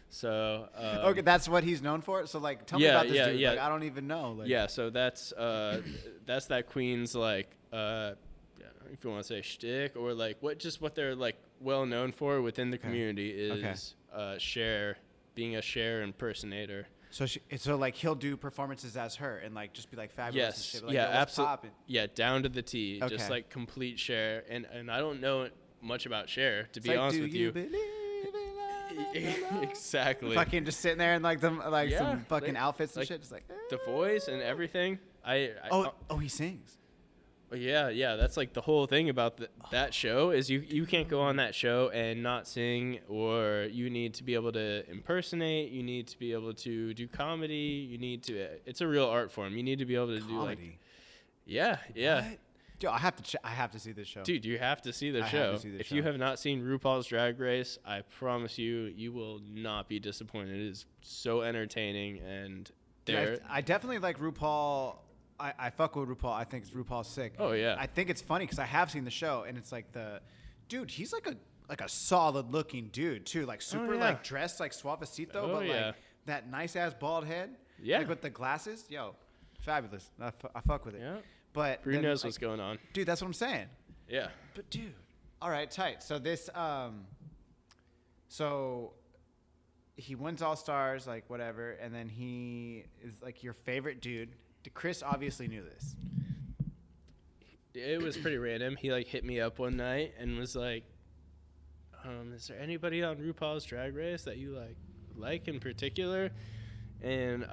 So okay, that's what he's known for. So like, tell me about this dude. Like, I don't even know. Like, so that's that queen's like if you want to say shtick or like what they're like well known for within the community is Cher, being a Cher impersonator. So like he'll do performances as her and like just be like fabulous and shit. Like, absolutely. Yeah, down to the T. Okay. Just like complete Cher. And I don't know much about Cher, to be honest with you. Exactly. Fucking just sitting there in like some fucking outfits and shit. Just like the voice and everything. He sings. Yeah. That's like the whole thing about that show is you can't go on that show and not sing, or you need to be able to impersonate. You need to be able to do comedy. It's a real art form. You need to be able to do like, yeah. What? Yo, I have to see this show. Dude, you have to see the I show. have to see this If show. you have not seen RuPaul's Drag Race, I promise you will not be disappointed. It is so entertaining, and Dude, I definitely like RuPaul. I fuck with RuPaul. I think RuPaul's sick. Oh, yeah. I think it's funny because I have seen the show, and it's like dude, he's like a solid looking dude too, like super like dressed like suavecito, but like that nice ass bald head, like with the glasses. Yo, fabulous. I fuck with it. Yeah. But Bree knows what's going on. Dude, that's what I'm saying. Yeah. But dude, all right, tight. So this, so he wins All Stars, like whatever, and then he is like your favorite dude. Chris obviously knew this. It was pretty random. He like hit me up one night and was like, "Is there anybody on RuPaul's Drag Race that you like in particular?" And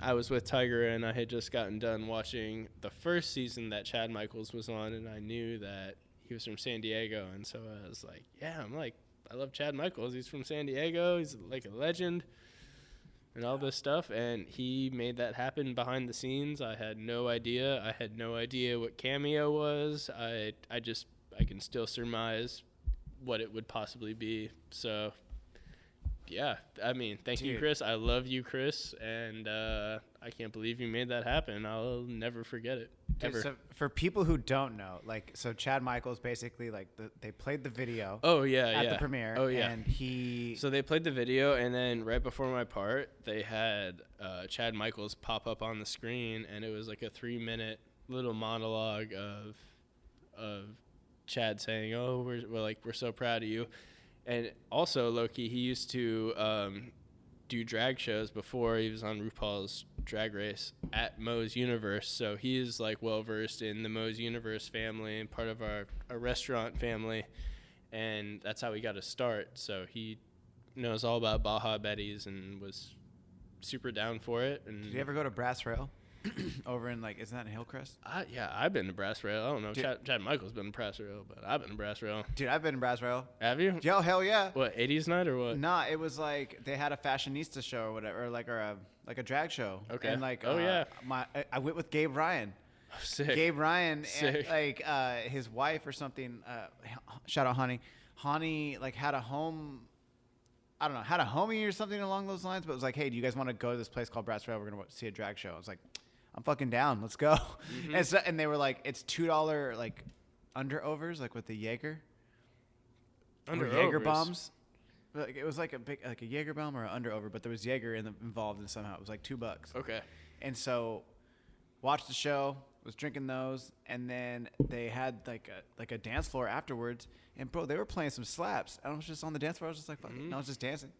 I was with Tiger, and I had just gotten done watching the first season that Chad Michaels was on, and I knew that he was from San Diego, and so I was like, yeah, I love Chad Michaels. He's from San Diego. He's like a legend and all this stuff, and he made that happen behind the scenes. I had no idea. I had no idea what Cameo was. I can still surmise what it would possibly be, so... Yeah, I mean, thank you, Chris. I love you, Chris, and I can't believe you made that happen. I'll never forget it, ever. So for people who don't know, like, so Chad Michaels basically, like, they played the video. Oh yeah, at the premiere. Oh yeah, and So they played the video, and then right before my part, they had Chad Michaels pop up on the screen, and it was like a 3-minute little monologue of Chad saying, "Oh, we're so proud of you." And also, Loki, he used to do drag shows before he was on RuPaul's Drag Race at Moe's Universe. So he's like well-versed in the Moe's Universe family and part of our restaurant family. And that's how he got his start. So he knows all about Baja Betty's and was super down for it. And did you ever go to Brass Rail? Over in, like, isn't that in Hillcrest? Yeah, I've been to Brass Rail. I don't know. Chad Michaels been to Brass Rail, but I've been to Brass Rail. Dude, I've been to Brass Rail. Have you? Yo, hell yeah. What, 80s night or what? Nah, it was like they had a fashionista show or whatever, or a drag show. Okay. And like, yeah. I went with Gabe Ryan. Oh, sick. Gabe Ryan, Sick. and like his wife or something. Shout out Honey. Honey like had a home. I don't know, had a homie or something along those lines, but it was like, hey, do you guys want to go to this place called Brass Rail? We're gonna see a drag show. I was like, I'm fucking down. Let's go. Mm-hmm. And they were like, it's $2 like underovers, like with the Jaeger. Jaeger bombs. Like, it was like a Jaeger bomb or an underover, but there was Jaeger involved in somehow. It was like $2. Okay. And so, watched the show, was drinking those, and then they had like a dance floor afterwards. And bro, they were playing some slaps. I was just on the dance floor. I was just like, fuck it. And I was just dancing,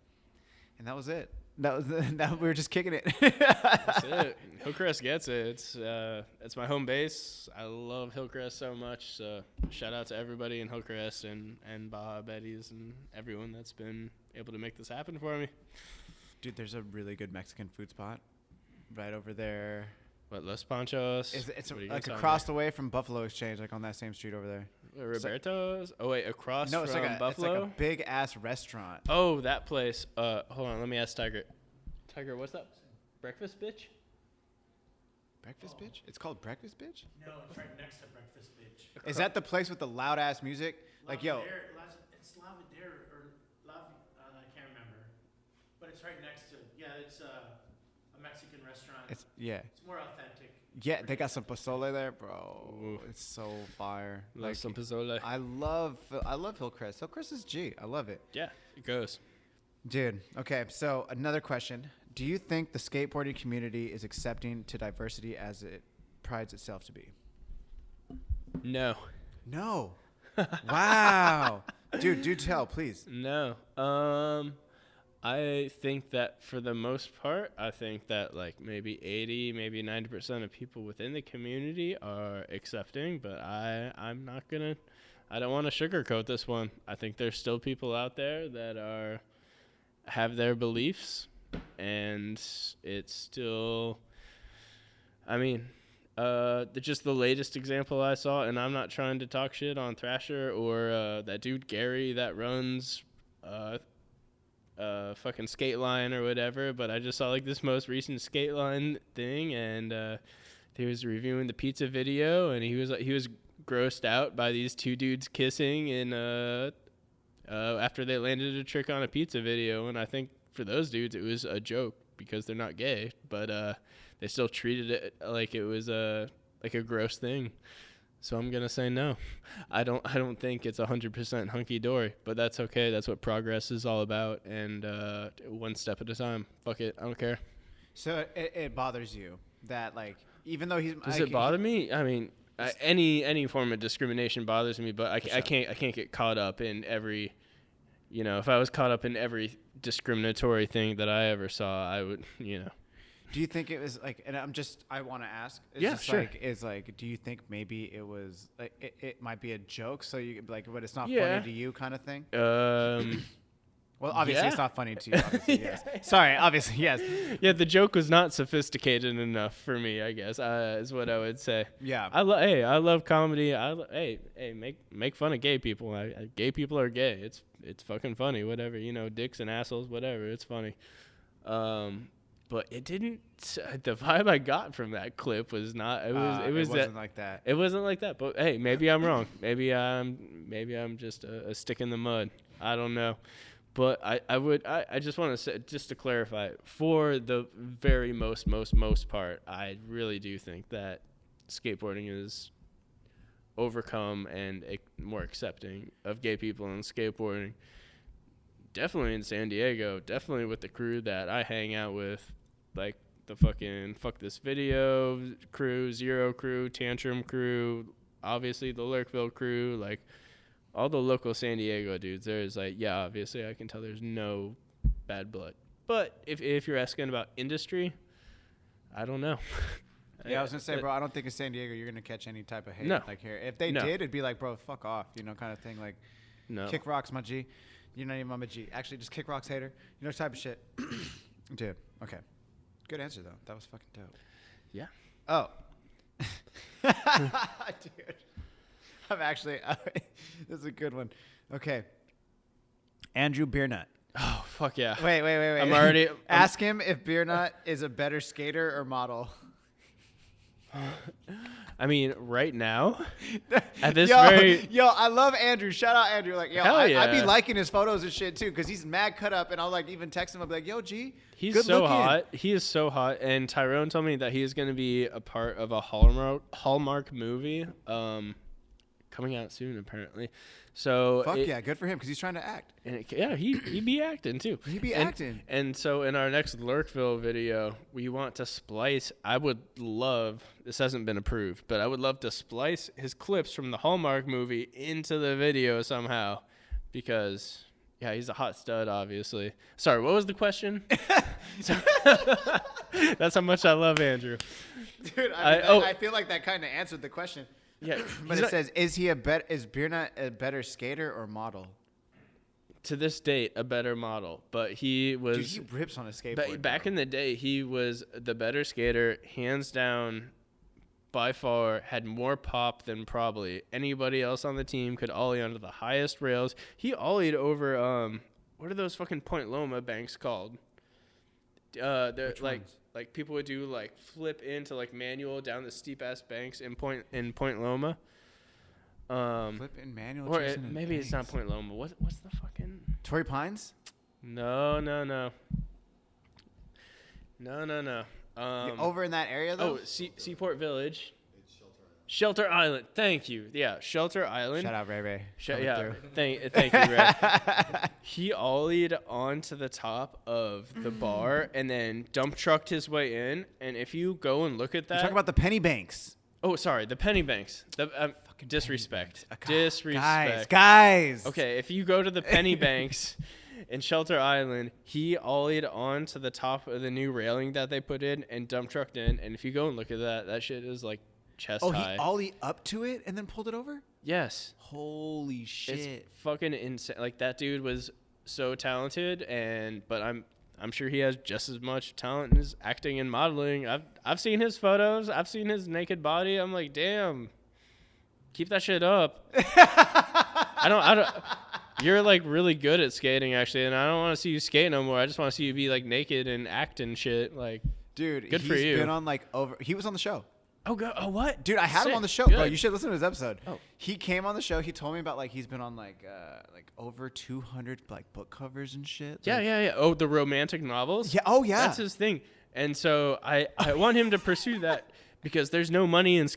and that was it. That we were just kicking it. That's it. Hillcrest gets it. It's my home base. I love Hillcrest so much. So shout out to everybody in Hillcrest and Baja Betty's and everyone that's been able to make this happen for me. Dude, there's a really good Mexican food spot right over there. What, Los Panchos? It's like across the way from Buffalo Exchange, like on that same street over there. Roberto's? Oh, wait, across from Buffalo? It's like a big-ass restaurant. Oh, that place. Hold on, let me ask Tiger. Tiger, what's up? Breakfast Bitch? Breakfast Bitch? It's called Breakfast Bitch? No, it's right next to Breakfast Bitch. Is that the place with the loud-ass music? Like, yo. It's Lavadero or I can't remember. But it's right next to, it's a Mexican restaurant. It's more authentic. Yeah, they got some pozole there, bro. Ooh. It's so fire. Love some pozole. I love Hillcrest. Hillcrest is G. I love it. Yeah, it goes. Dude, okay, so another question. Do you think the skateboarding community is accepting to diversity as it prides itself to be? No. No. Wow. Dude, do tell, please. No. I think that for the most part, I think that like maybe 80, maybe 90% of people within the community are accepting, but I'm not going to, I don't want to sugarcoat this one. I think there's still people out there that have their beliefs, and it's still, I mean, just the latest example I saw, and I'm not trying to talk shit on Thrasher or that dude Gary that runs fucking skate line or whatever, but I just saw like this most recent skate line thing, and he was reviewing the pizza video, and he was grossed out by these two dudes kissing and after they landed a trick on a pizza video. And I think for those dudes it was a joke because they're not gay, but they still treated it like it was like a gross thing. So I'm gonna say no. I don't think it's 100% hunky dory, but that's okay. That's what progress is all about, and one step at a time. Fuck it, I don't care. So it bothers you that, like, even though he's does it bother me? I mean, any form of discrimination bothers me, but I can't get caught up in every. You know, if I was caught up in every discriminatory thing that I ever saw, I would. You know. Do you think it was like, and I want to ask, sure. Do you think maybe it was like, it might be a joke, so you like, but it's not funny to you kind of thing? Well, obviously it's not funny to you, obviously, yes. Sorry, obviously, yes. Yeah, the joke was not sophisticated enough for me, I guess, is what I would say. Yeah. I love comedy. Make fun of gay people. Gay people are gay. It's fucking funny, whatever, you know, dicks and assholes, whatever, it's funny. But it didn't. The vibe I got from that clip was not. It wasn't like that. It wasn't like that. But hey, maybe I'm wrong. Maybe I'm just a stick in the mud. I don't know. But I just want to say, just to clarify, for the very most part, I really do think that skateboarding is overcome and more accepting of gay people in skateboarding. Definitely in San Diego, definitely with the crew that I hang out with, like the fucking Fuck This Video crew, Zero crew, Tantrum crew, obviously the Lurkville crew, like all the local San Diego dudes. There's like, yeah, obviously I can tell there's no bad blood. But if you're asking about industry, I don't know. Yeah, I was gonna say, bro, I don't think in San Diego you're gonna catch any type of hate like here. If they did, it'd be like, bro, fuck off, you know, kind of thing. Like, kick rocks, my G. You're not even my G. Actually, just kick rocks, hater. You know, type of shit. Dude, okay. Good answer, though. That was fucking dope. Yeah. Oh. Dude. I'm actually... this is a good one. Okay. Andrew Beernut. Oh, fuck yeah. Wait. I'm already... Ask him if Beernut is a better skater or model. I mean, right now, at this Yo, I love Andrew. Shout out Andrew. Like, yo, I'd be liking his photos and shit too, because he's mad cut up, and I'll like even text him. I'll be like, yo, G, he's good so looking. hot. He is so hot. And Tyrone told me that he is going to be a part of a Hallmark movie, coming out soon apparently. So fuck yeah, good for him, because he's trying to act. And he'd be acting too. He'd be acting. And so in our next Lurkville video, we want to splice. I would love, this hasn't been approved, but I would love to splice his clips from the Hallmark movie into the video somehow, because yeah, he's a hot stud, obviously. Sorry, what was the question? That's how much I love Andrew. Dude, I feel like that kind of answered the question. Yeah, but it says, is Beernut a better skater or model? To this date, a better model, but he was. Dude, he rips on a skateboard. Back in the day, he was the better skater, hands down, by far. Had more pop than probably anybody else on the team. Could ollie onto the highest rails. He ollied over what are those fucking Point Loma banks called? They're like people would do like flip into like manual down the steep ass banks in Point Loma. Flip in manual. Or maybe it's not Point Loma. What's the fucking Torrey Pines? No. Over in that area though. Oh, Seaport Village. Shelter Island. Thank you. Yeah, Shelter Island. Shout out Ray Ray. Thank you, Ray. He ollied onto the top of the bar and then dump trucked his way in. And if you go and look at that, you talk about the penny banks. Oh, sorry, the penny banks. Disrespect. Disrespect. Guys. Okay, if you go to the penny banks in Shelter Island, he ollied onto the top of the new railing that they put in and dump trucked in. And if you go and look at that shit is like chest high. He ollie up to it and then pulled it over? Yes. Holy shit. It's fucking insane. Like, that dude was so talented, but I'm sure he has just as much talent in his acting and modeling. I've seen his photos. I've seen his naked body. I'm like, damn, keep that shit up. I don't. You're like really good at skating, actually, and I don't want to see you skate no more. I just want to see you be like naked and act and shit. Like, dude, good for you. Been on like he was on the show. Oh, what? Dude, I had him Sick. on the show, Good. bro. You should listen to his episode. Oh. He came on the show. He told me about like he's been on like over 200 like book covers and shit. Yeah, like, yeah. Oh, the romantic novels? Yeah. Oh, yeah. That's his thing. And so I want him to pursue that because there's no money in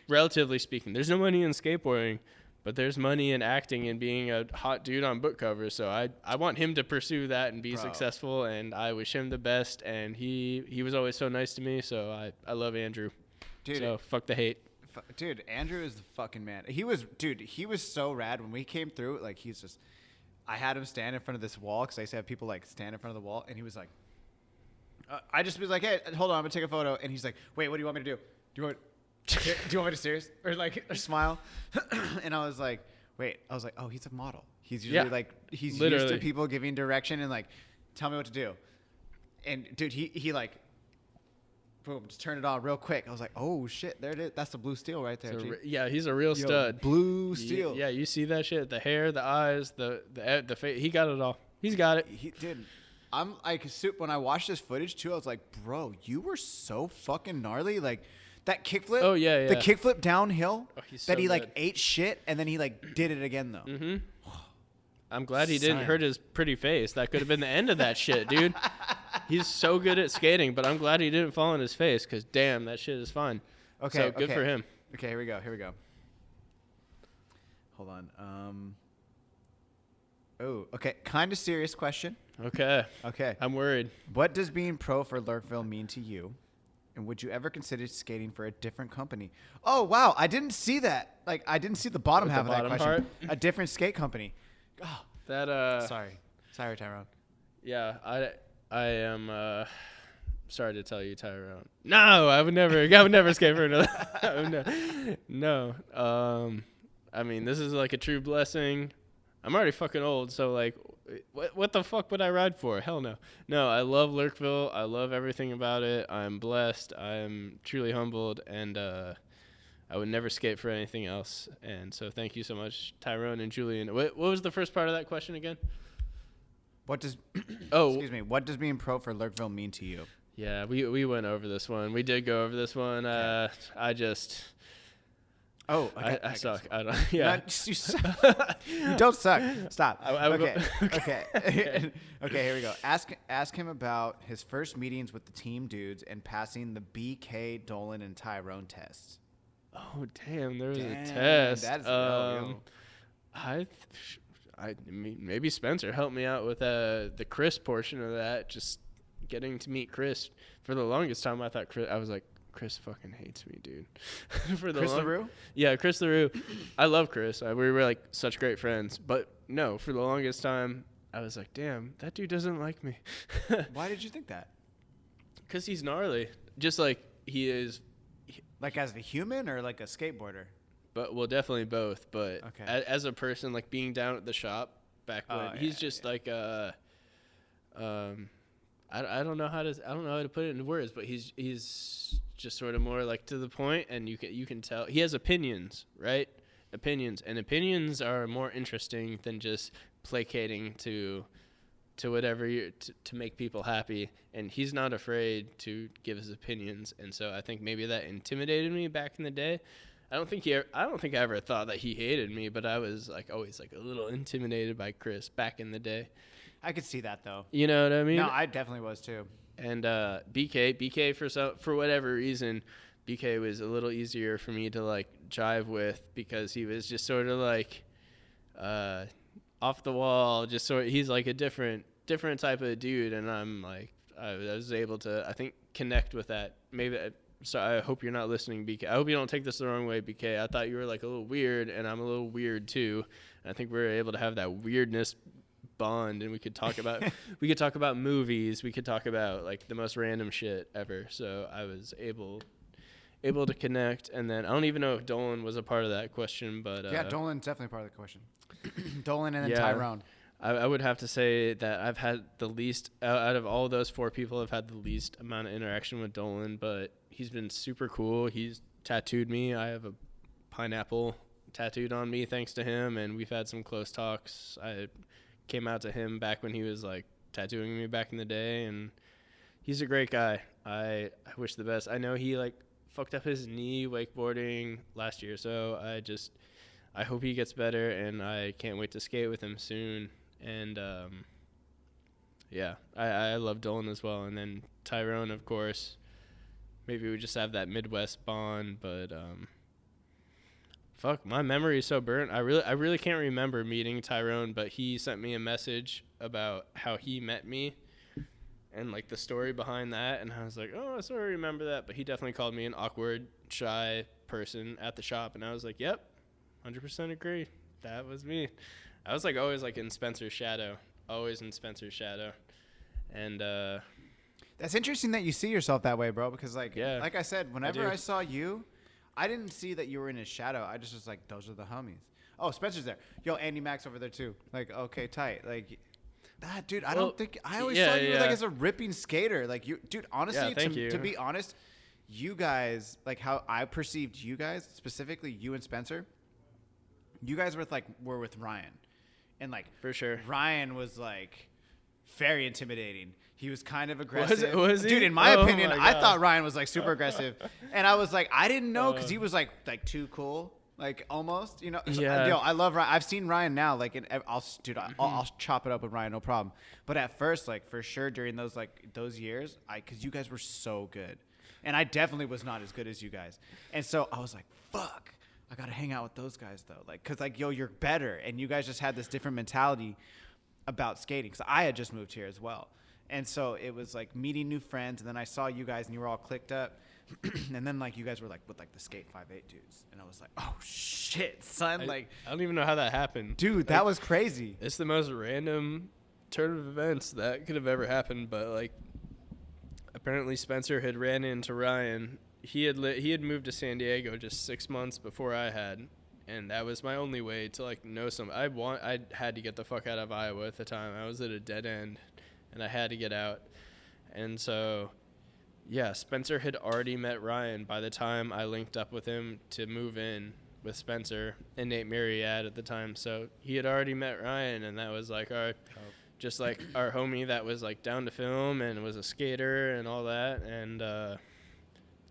relatively speaking, there's no money in skateboarding, but there's money in acting and being a hot dude on book covers. So I want him to pursue that and be successful, and I wish him the best. And he was always so nice to me, so I love Andrew. Dude, so fuck the hate. Dude, Andrew is the fucking man. He was so rad when we came through. Like I had him stand in front of this wall because I used to have people like stand in front of the wall, and he was like, I just was like, hey, hold on, I'm gonna take a photo, and he's like, wait, what do you want me to do? Do you want me to serious or smile? And I was like, wait. I was like, oh, he's a model. He's usually he's used to people giving direction and like, tell me what to do. And dude, he like, boom, just turn it on real quick. I was like, oh shit, there it is. That's the blue steel right there. Yeah, he's a real stud. Blue steel. Yeah, you see that shit? The hair, the eyes, the face. He got it all. He's got it. He did. I'm like, when I watched this footage too, I was like, bro, you were so fucking gnarly. Like that kickflip. Oh yeah. The kickflip downhill. Oh, he's that so he like good. ate shit and then he like did it again though. Mm-hmm. I'm glad he didn't hurt his pretty face. That could have been the end of that shit, dude. He's so good at skating, but I'm glad he didn't fall on his face because damn, that shit is fun. Okay. So good for him. Okay, here we go. Hold on. Oh, okay. Kind of serious question. Okay. I'm worried. What does being pro for Lurkville mean to you? And would you ever consider skating for a different company? Oh, wow. I didn't see that. Like, I didn't see the bottom half of that question. Part? A different skate company. Oh, that, Sorry, Tyrone. Yeah, I am, sorry to tell you, Tyrone. No, I would never skate for another. No. I mean, this is like a true blessing. I'm already fucking old, so like, what the fuck would I ride for? Hell no. No, I love Lurkville. I love everything about it. I'm blessed. I'm truly humbled, and I would never skate for anything else. And so thank you so much, Tyrone and Julian. What was the first part of that question again? What does excuse me? What does being pro for Lurkville mean to you? Yeah, we went over this one. We did go over this one. Okay. I suck. I don't. Yeah. You suck. You don't suck. Stop. Okay. Okay. Okay. Here we go. Ask him about his first meetings with the team dudes and passing the BK, Dolan, and Tyrone tests. Oh damn! There was a test. That's maybe Spencer helped me out with the Chris portion of that. Just getting to meet Chris. For the longest time, I thought I was like, Chris fucking hates me, dude. Chris LaRue? Yeah, Chris LaRue. I love Chris. We were like such great friends. But no, for the longest time, I was like, damn, that dude doesn't like me. Why did you think that? Because he's gnarly. Just like he is. Like as a human or like a skateboarder? But well, definitely both. But okay. As a person, like being down at the shop back when, he's just like I don't know how to put it into words, but he's just sort of more like to the point, and you can tell he has opinions, right? Opinions are more interesting than just placating to whatever to make people happy, and he's not afraid to give his opinions. And so I think maybe that intimidated me back in the day. I don't think I ever thought that he hated me, but I was like always like a little intimidated by Chris back in the day. I could see that though. You know what I mean? No, I definitely was too. And BK for whatever reason, BK was a little easier for me to like jive with because he was just sort of like off the wall, just sort of, he's like a different type of dude, and I'm like I was able to, I think, connect with that. Maybe so I hope you're not listening, BK. I hope you don't take this the wrong way, BK. I thought you were like a little weird, and I'm a little weird too. And I think we were able to have that weirdness bond, and we could talk about movies, we could talk about like the most random shit ever. So I was able to connect. And then I don't even know if Dolan was a part of that question, but yeah, Dolan's definitely part of the question. Dolan and then Tyrone. I would have to say that I've had the least out of all those four people. I've had the least amount of interaction with Dolan, but he's been super cool. He's tattooed me. I have a pineapple tattooed on me thanks to him, and we've had some close talks. I came out to him back when he was like tattooing me back in the day, and he's a great guy. I wish the best. I know he like fucked up his knee wakeboarding last year. So I hope he gets better, and I can't wait to skate with him soon. And yeah, I love Dolan as well. And then Tyrone, of course. Maybe we just have that Midwest bond, but fuck, my memory is so burnt. I really can't remember meeting Tyrone, but he sent me a message about how he met me and like the story behind that, and I was like, oh, I sort of remember that. But he definitely called me an awkward, shy person at the shop, and I was like, yep, 100% agree. That was me. I was like always like in Spencer's shadow, and that's interesting that you see yourself that way, bro, because like I said, whenever I saw you, I didn't see that you were in his shadow. I just was like, those are the homies. Oh, Spencer's there. Yo, Andy Mack's over there too. Like, okay, tight. Like, that dude, I don't think I always saw you like as a ripping skater. Like you, dude, honestly, to be honest, you guys, like how I perceived you guys, specifically you and Spencer, you guys were with Ryan. And like for sure. Ryan was like very intimidating. He was kind of aggressive. Was he? Dude, in my opinion, my I God. thought Ryan was like super aggressive. And I was like, I didn't know because he was like too cool. Like almost, you know. Yeah. Yo, I love Ryan. I've seen Ryan now. Like, I'll chop it up with Ryan, no problem. But at first, like for sure, during those years, because you guys were so good, and I definitely was not as good as you guys. And so I was like, fuck, I gotta hang out with those guys though. Like, cause like, yo, you're better, and you guys just had this different mentality about skating. Cause I had just moved here as well, and so it was like meeting new friends. And then I saw you guys, and you were all clicked up. And then like you guys were like with like the Skate 5'8" dudes, and I was like, oh shit, son! I Like, don't even know how that happened, dude. Like, that was crazy. It's the most random turn of events that could have ever happened. But like, apparently Spencer had ran into Ryan. He had moved to San Diego just 6 months before I had, and that was my only way to like know some. I had to get the fuck out of Iowa at the time. I was at a dead end, and I had to get out, and so. Yeah, Spencer had already met Ryan by the time I linked up with him to move in with Spencer and Nate Myriad at the time. So he had already met Ryan, and that was like just like our homie that was like down to film and was a skater and all that. And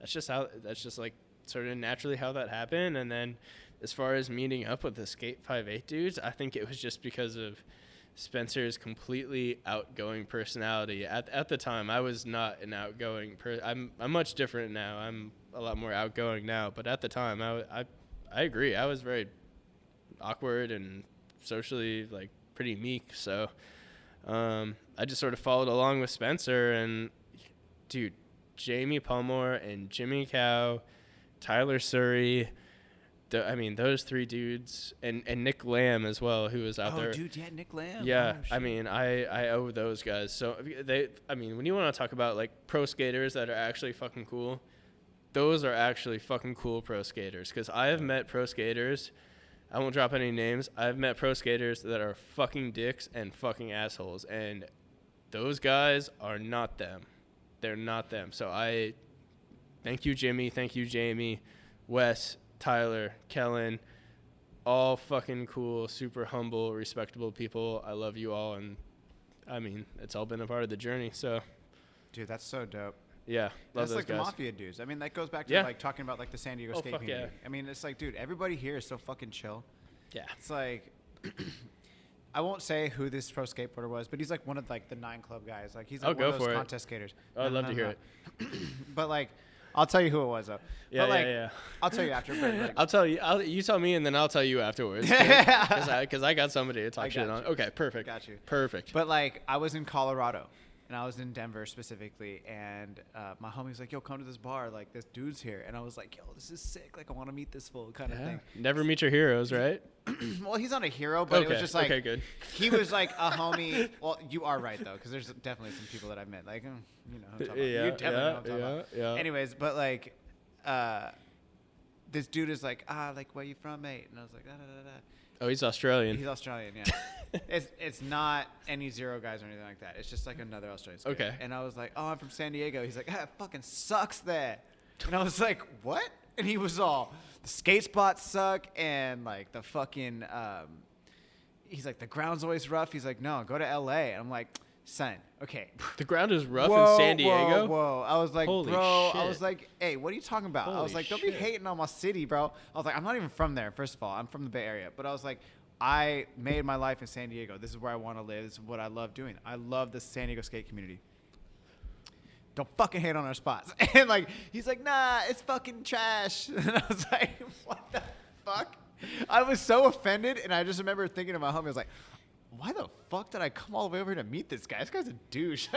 that's just like sort of naturally how that happened. And then as far as meeting up with the Skate 5'8" dudes, I think it was just because of Spencer's completely outgoing personality. At the time, I was not an outgoing person. I'm much different now. I'm a lot more outgoing now. But at the time, I agree. I was very awkward and socially like pretty meek. So I just sort of followed along with Spencer. And dude, Jamie Palmore and Jimmy Cow, Tyler Surrey. Those three dudes, and Nick Lamb as well, who was out there. Oh, dude, yeah, Nick Lamb. Yeah, oh, I owe those guys. So when you want to talk about like pro skaters that are actually fucking cool, those are actually fucking cool pro skaters. Because I have met pro skaters, I won't drop any names. I've met pro skaters that are fucking dicks and fucking assholes, and those guys are not them. They're not them. So I thank you, Jimmy. Thank you, Jamie, Wes, Tyler, Kellen, all fucking cool, super humble, respectable people. I love you all, and I mean, it's all been a part of the journey. So, dude, that's so dope. Yeah, love that's those like guys. The mafia dudes. I mean, that goes back to like talking about like the San Diego skate fuck community. yeah. I mean, it's like, dude, everybody here is so fucking chill. Yeah, it's like I won't say who this pro skateboarder was, but he's like one of like the 9 Club guys. Like he's like one of those contest skaters. I'd love to hear it. But like, I'll tell you who it was though. Yeah, but, like, yeah. I'll tell you after. But, like, I'll tell you. You tell me, and then I'll tell you afterwards. Because I got somebody to talk shit on. Okay, perfect. Got you. Perfect. But like, I was in Colorado, and I was in Denver specifically, and my homie was like, "Yo, come to this bar. Like, this dude's here." And I was like, "Yo, this is sick. Like, I want to meet this fool," kind of thing. Never meet your heroes, right? Well, he's not a hero, but it was just like, okay, good. He was like a homie. Well, you are right though, because there's definitely some people that I've met. Like, you know, who I'm talking about. You definitely know who I'm talking about. Yeah. Anyways, but like. This dude is like, like, where you from, mate? And I was like, da, da, da, da. Oh, he's Australian. He's Australian, yeah. it's not any Zero guys or anything like that. It's just like another Australian skater. Okay. And I was like, oh, I'm from San Diego. He's like, it fucking sucks there. And I was like, what? And he was all, the skate spots suck, and like the fucking, he's like, the ground's always rough. He's like, no, go to LA. And I'm like, son. Okay. The ground is rough in San Diego. Whoa. I was like, Holy bro. shit. I was like, hey, what are you talking about? I was Holy like, don't be shit. hating on my city, bro. I was like, I'm not even from there. First of all, I'm from the Bay Area, but I was like, I made my life in San Diego. This is where I want to live. This is what I love doing. I love the San Diego skate community. Don't fucking hate on our spots. And like, he's like, nah, it's fucking trash. And I was like, what the fuck? I was so offended. And I just remember thinking to my homie, I was like, why the fuck did I come all the way over here to meet this guy? This guy's a douche.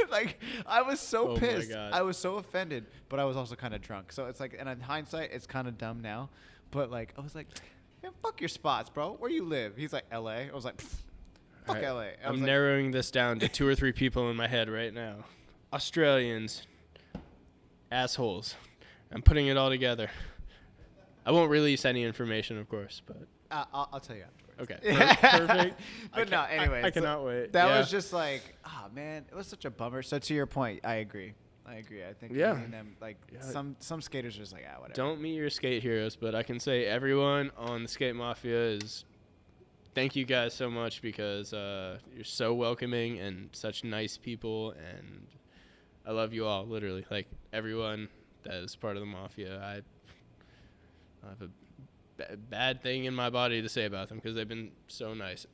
Like, I was so pissed. I was so offended, but I was also kind of drunk. So it's like, and in hindsight, it's kind of dumb now. But like, I was like, man, fuck your spots, bro. Where you live? He's like, LA. I was like, fuck Right. LA. I'm narrowing this down to 2 or 3 people in my head right now. Australians, assholes. I'm putting it all together. I won't release any information, of course, but I'll tell you afterwards. Okay, perfect. But no, anyway. I cannot wait. That Yeah. was just like, oh man, it was such a bummer. So to your point, I agree. I think Yeah. me and them, like some skaters are just like, whatever. Don't meet your skate heroes, but I can say everyone on the Skate Mafia is. Thank you guys so much because you're so welcoming and such nice people, and I love you all. Literally, like everyone that is part of the Mafia. I have a bad thing in my body to say about them because they've been so nice.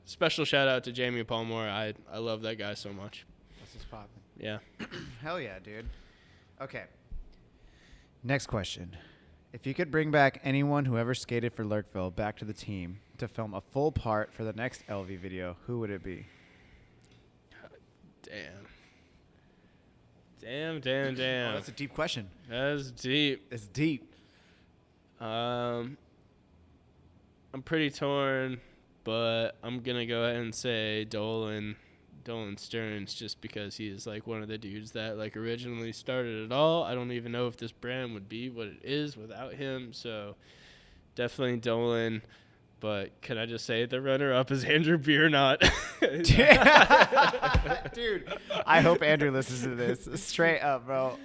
Special shout out to Jamie Palmore. I love that guy so much. That's just popping. Yeah. Hell yeah, dude. Okay. Next question. If you could bring back anyone who ever skated for Lurkville back to the team to film a full part for the next LV video, who would it be? Damn. Oh, that's a deep question. That's deep. It's deep. I'm pretty torn, but I'm gonna go ahead and say Dolan Stearns, just because he is like one of the dudes that like originally started it all. I don't even know if this brand would be what it is without him. So definitely Dolan. But can I just say the runner-up is Andrew Biernot? Dude, I hope Andrew listens to this. Straight up, bro.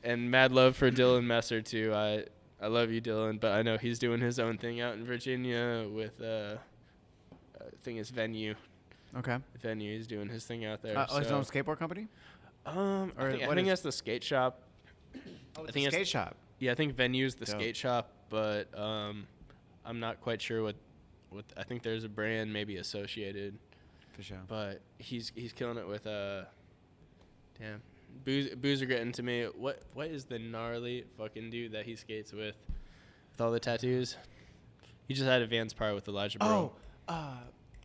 And mad love for Dylan Messer too. I love you, Dylan, but I know he's doing his own thing out in Virginia with I think it's Venue. Okay. Venue, he's doing his thing out there. His own skateboard company? I think that's the skate shop. Oh, it's the skate shop. Yeah, I think Venue's the Dope. skate shop, but I'm not quite sure what I think there's a brand maybe associated. For sure. But he's killing it with damn. Boozer getting to me. What is the gnarly fucking dude that he skates with all the tattoos? He just had a Vans part with Elijah Burrow.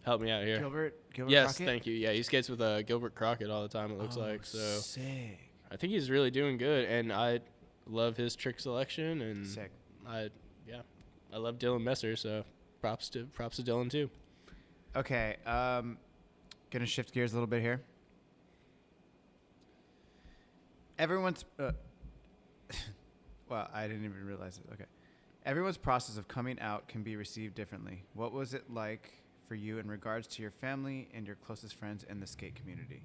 Help me out here. Gilbert yes, Crockett? thank you. Yeah, he skates with Gilbert Crockett all the time, it looks like. So sick. I think he's really doing good, and I love his trick selection, and Sick. I love Dylan Messer, so props to Dylan too. Okay, gonna shift gears a little bit here. Everyone's well, I didn't even realize it. Okay. Everyone's process of coming out can be received differently. What was it like for you in regards to your family and your closest friends in the skate community?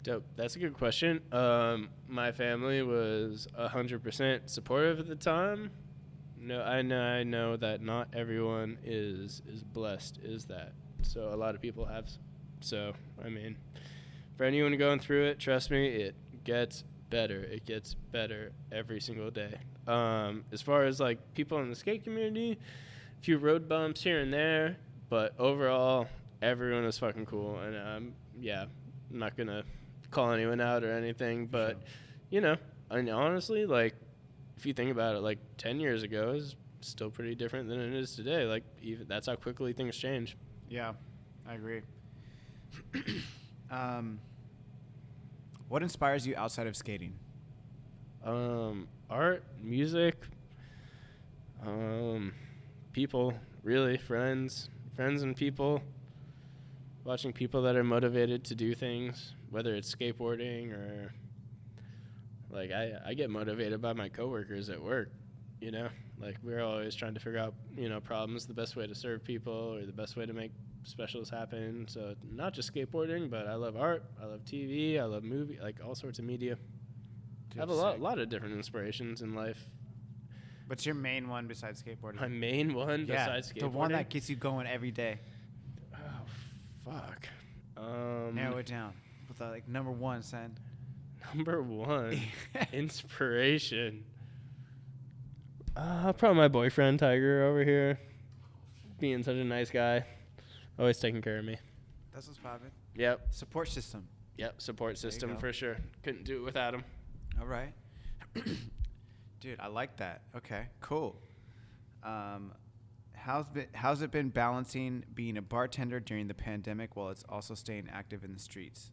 Dope. That's a good question. My family was 100% supportive at the time. No, I know that not everyone is blessed is that. So a lot of people have. So, I mean, for anyone going through it, trust me, it gets better. It gets better every single day. As far as like people in the skate community, a few road bumps here and there, but overall, everyone is fucking cool. And I'm not gonna call anyone out or anything, but Sure. you know, I mean, honestly, like if you think about it, like 10 years ago is still pretty different than it is today. Like even that's how quickly things change. Yeah, I agree. What inspires you outside of skating? Art, music, people, really, friends and people. Watching people that are motivated to do things, whether it's skateboarding or like I get motivated by my coworkers at work, you know, like we're always trying to figure out, you know, problems, the best way to serve people or the best way to make specials happen. So not just skateboarding, but I love art, I love TV, I love movie, like all sorts of media. I have a lot of different inspirations in life. What's your main one besides skateboarding? My main one besides skateboarding? The one that gets you going every day. Oh, Fuck. Narrow it down. With like number one, son. Number one. Inspiration. Probably my boyfriend, Tiger, over here. Being such a nice guy. Always taking care of me. That's what's poppin'. Yep. Support system. Yep, support system for sure. Couldn't do it without him. All right. Dude, I like that. Okay, cool. How's it been balancing being a bartender during the pandemic while it's also staying active in the streets?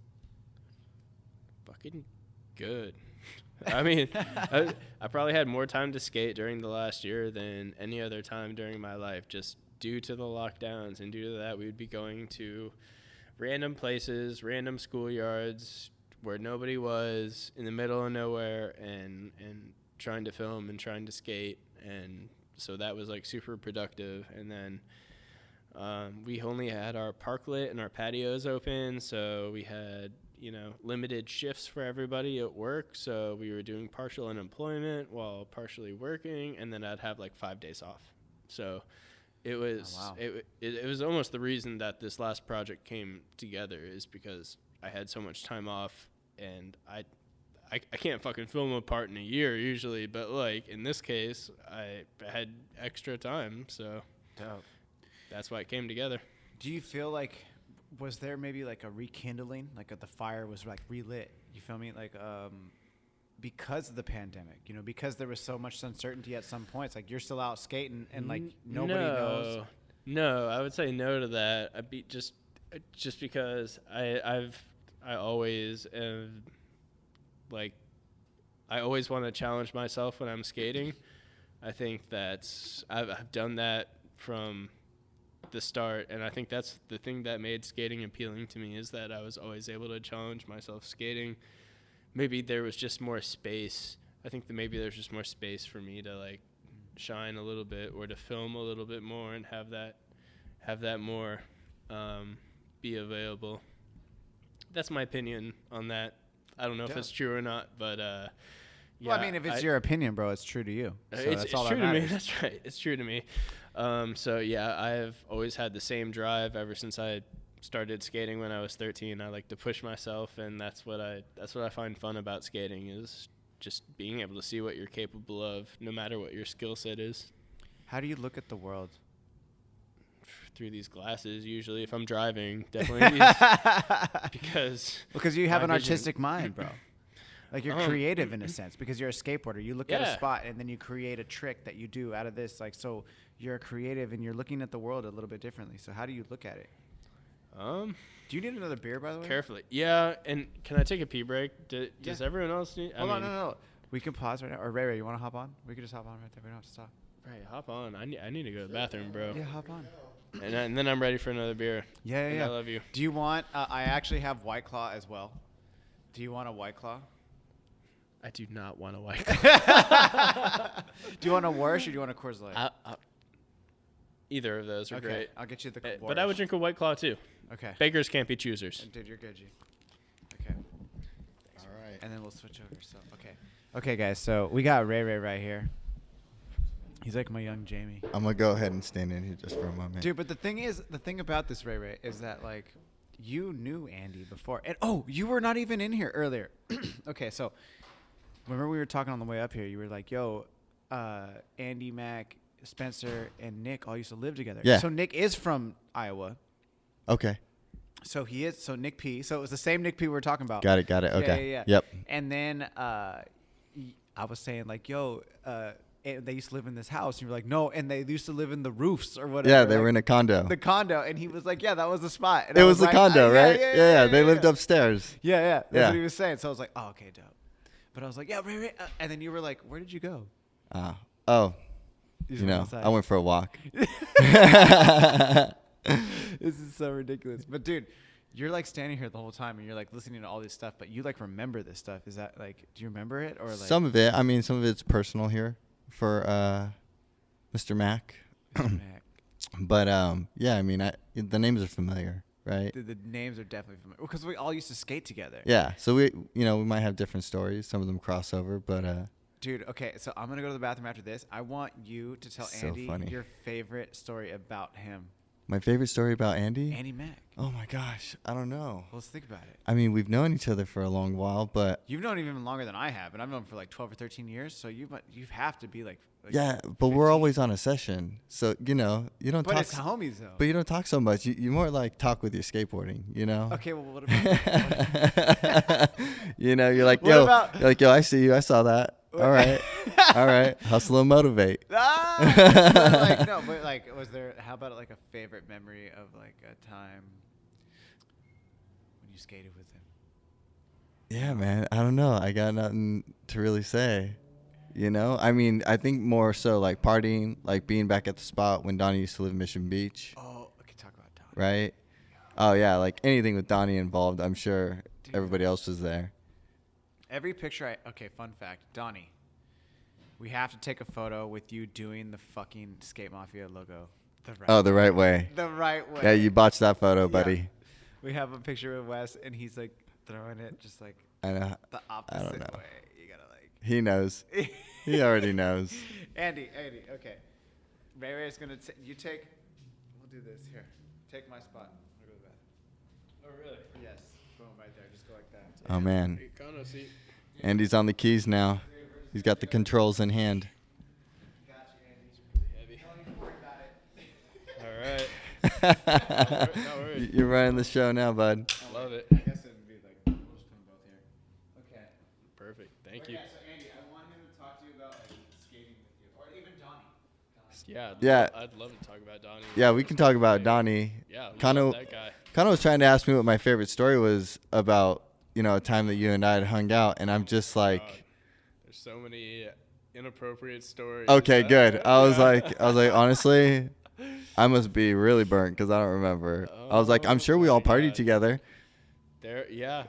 Fucking good. I mean, I probably had more time to skate during the last year than any other time during my life, just due to the lockdowns. And due to that, we would be going to random places, random schoolyards where nobody was, in the middle of nowhere, and trying to film and trying to skate. And so that was like super productive. And then we only had our parklet and our patios open, so we had limited shifts for everybody at work. So we were doing partial unemployment while partially working, and then I'd have like 5 days off. So it was it was almost the reason that this last project came together, is because I had so much time off, and I can't fucking film a part in a year usually, but like in this case, I had extra time, so dope. That's why it came together. Do you feel like, was there maybe like a rekindling, like the fire was like relit? You feel me? Like because of the pandemic, because there was so much uncertainty at some points. Like you're still out skating, and like nobody knows. No, I would say no to that. I'd be just because I always like I always want to challenge myself when I'm skating. I think I've done that from the start, and I think that's the thing that made skating appealing to me, is that I was always able to challenge myself skating. Maybe there was just more space. I think that maybe there's just more space for me to like shine a little bit, or to film a little bit more, and have that more be available. That's my opinion on that. I don't know if it's true or not, but yeah. Well, I mean, if it's your opinion, bro, it's true to you. So it's all true to me. That's right. It's true to me. So yeah, I've always had the same drive ever since I started skating when I was 13. I like to push myself, and that's what I find fun about skating, is just being able to see what you're capable of, no matter what your skill set is. How do you look at the world? Through these glasses, usually, if I'm driving, definitely because you have an artistic mind, bro. Like you're creative in a sense, because you're a skateboarder. You look at a spot and then you create a trick that you do out of this. Like, so you're creative and you're looking at the world a little bit differently. So how do you look at it? Do you need another beer, by the way? Carefully. Yeah. And can I take a pee break? Does everyone else need? Hold on, no. We can pause right now. Or Ray, you want to hop on? We can just hop on right there. We don't have to stop. Right, hop on. I need to go to the bathroom, bro. Yeah, hop on. And then I'm ready for another beer. Yeah. I love you. Do you want? I actually have White Claw as well. Do you want a White Claw? I do not want a White Claw. Do you want a Warsh or do you want a Coors Light? Either of those are great. I'll get you the Warsh. But I would drink a White Claw too. Okay. Beggars can't be choosers. Dude, you're good, G. Okay. All right. And then we'll switch over. So okay, guys. So we got Ray right here. He's like my young Jamie. I'm gonna go ahead and stand in here just for a moment. Dude, but the thing about this Ray is that like you knew Andy before, and you were not even in here earlier. Okay, so remember we were talking on the way up here. You were like, "Yo, Andy, Mack, Spencer, and Nick all used to live together." Yeah. So Nick is from Iowa. Okay. So he is. So Nick P. So it was the same Nick P. we were talking about. Got it. Okay. Yeah. Yep. And then I was saying like, "Yo, they used to live in this house." And you were like, "No," and they used to live in the roofs or whatever. Yeah, they were in a condo. The condo, and he was like, "Yeah, that was the spot." And it I was the like, condo, right? Yeah. They lived upstairs. Yeah. That's what he was saying. So I was like, "Oh, okay, dope." But I was like, "Yeah, Ray." And then you were like, "Where did you go?" I went for a walk. This is so ridiculous. But dude, you're like standing here the whole time and you're like listening to all this stuff, but you like remember this stuff. Is that like, do you remember it or like? Some of it. I mean, some of it's personal here for Mr. Mack. But yeah, I mean, the names are familiar, right? The names are definitely familiar because we all used to skate together. Yeah, so we might have different stories. Some of them cross over, but dude, okay, so I'm gonna go to the bathroom after this. I want you to tell Andy your favorite story about him. My favorite story about Andy? Andy Mack. Oh my gosh, I don't know. Well, let's think about it. I mean, we've known each other for a long while, but You've known him even longer than I have, and I've known him for like 12 or 13 years. So you have to be like yeah, but 15. we're always on a session, so you don't But talk. it's homies though. But you don't talk so much. You more like talk with your skateboarding, you know. Okay, well, what about? You're like, What yo, about- you're like, yo, I see you, I saw that. All right, all right, hustle and motivate. But like, was there? How about like a favorite memory of like a time when you skated with him? Yeah, man. I don't know. I got nothing to really say. I mean, I think more so like partying, like being back at the spot when Donnie used to live in Mission Beach, Oh, okay, talk about Don. right? Oh yeah, like anything with Donnie involved. I'm sure everybody else was there. Every picture okay, fun fact, Donnie. We have to take a photo with you doing the fucking Skate Mafia logo. The right way. The right way. Yeah, you botched that photo, Yeah. buddy. We have a picture with Wes, and he's like throwing it just like I know. the I opposite don't know. way. You gotta like. He knows. He already knows. Andy, okay. Ray Ray's gonna you take. We'll do this here. Take my spot. I'm gonna go to the bathroom. Oh, really? Yes. Boom, right there. Just go like that. Oh man. Econo seat. Andy's on the keys now. He's got the controls in hand. Got you, Andy. Heavy. Don't even worry about it. All right. No worries. You're running the show now, bud. Love it. I guess it'd be like we'll just put them both here. Okay. Perfect. Thank But you. yeah, so Andy, I want him to talk to you about like skating with you, or even Donnie. Yeah. Yeah. I'd love to talk about Donnie. Yeah, we can talk about Donnie. Yeah. Kinda- Love that guy. Kind of was trying to ask me what my favorite story was about, a time that you and I had hung out, and I'm just like, God. There's so many inappropriate stories. okay, that- good. I was Yeah. like, honestly, I must be really burnt because I don't remember. I was like, I'm sure we Oh all my partied God. together. Yeah.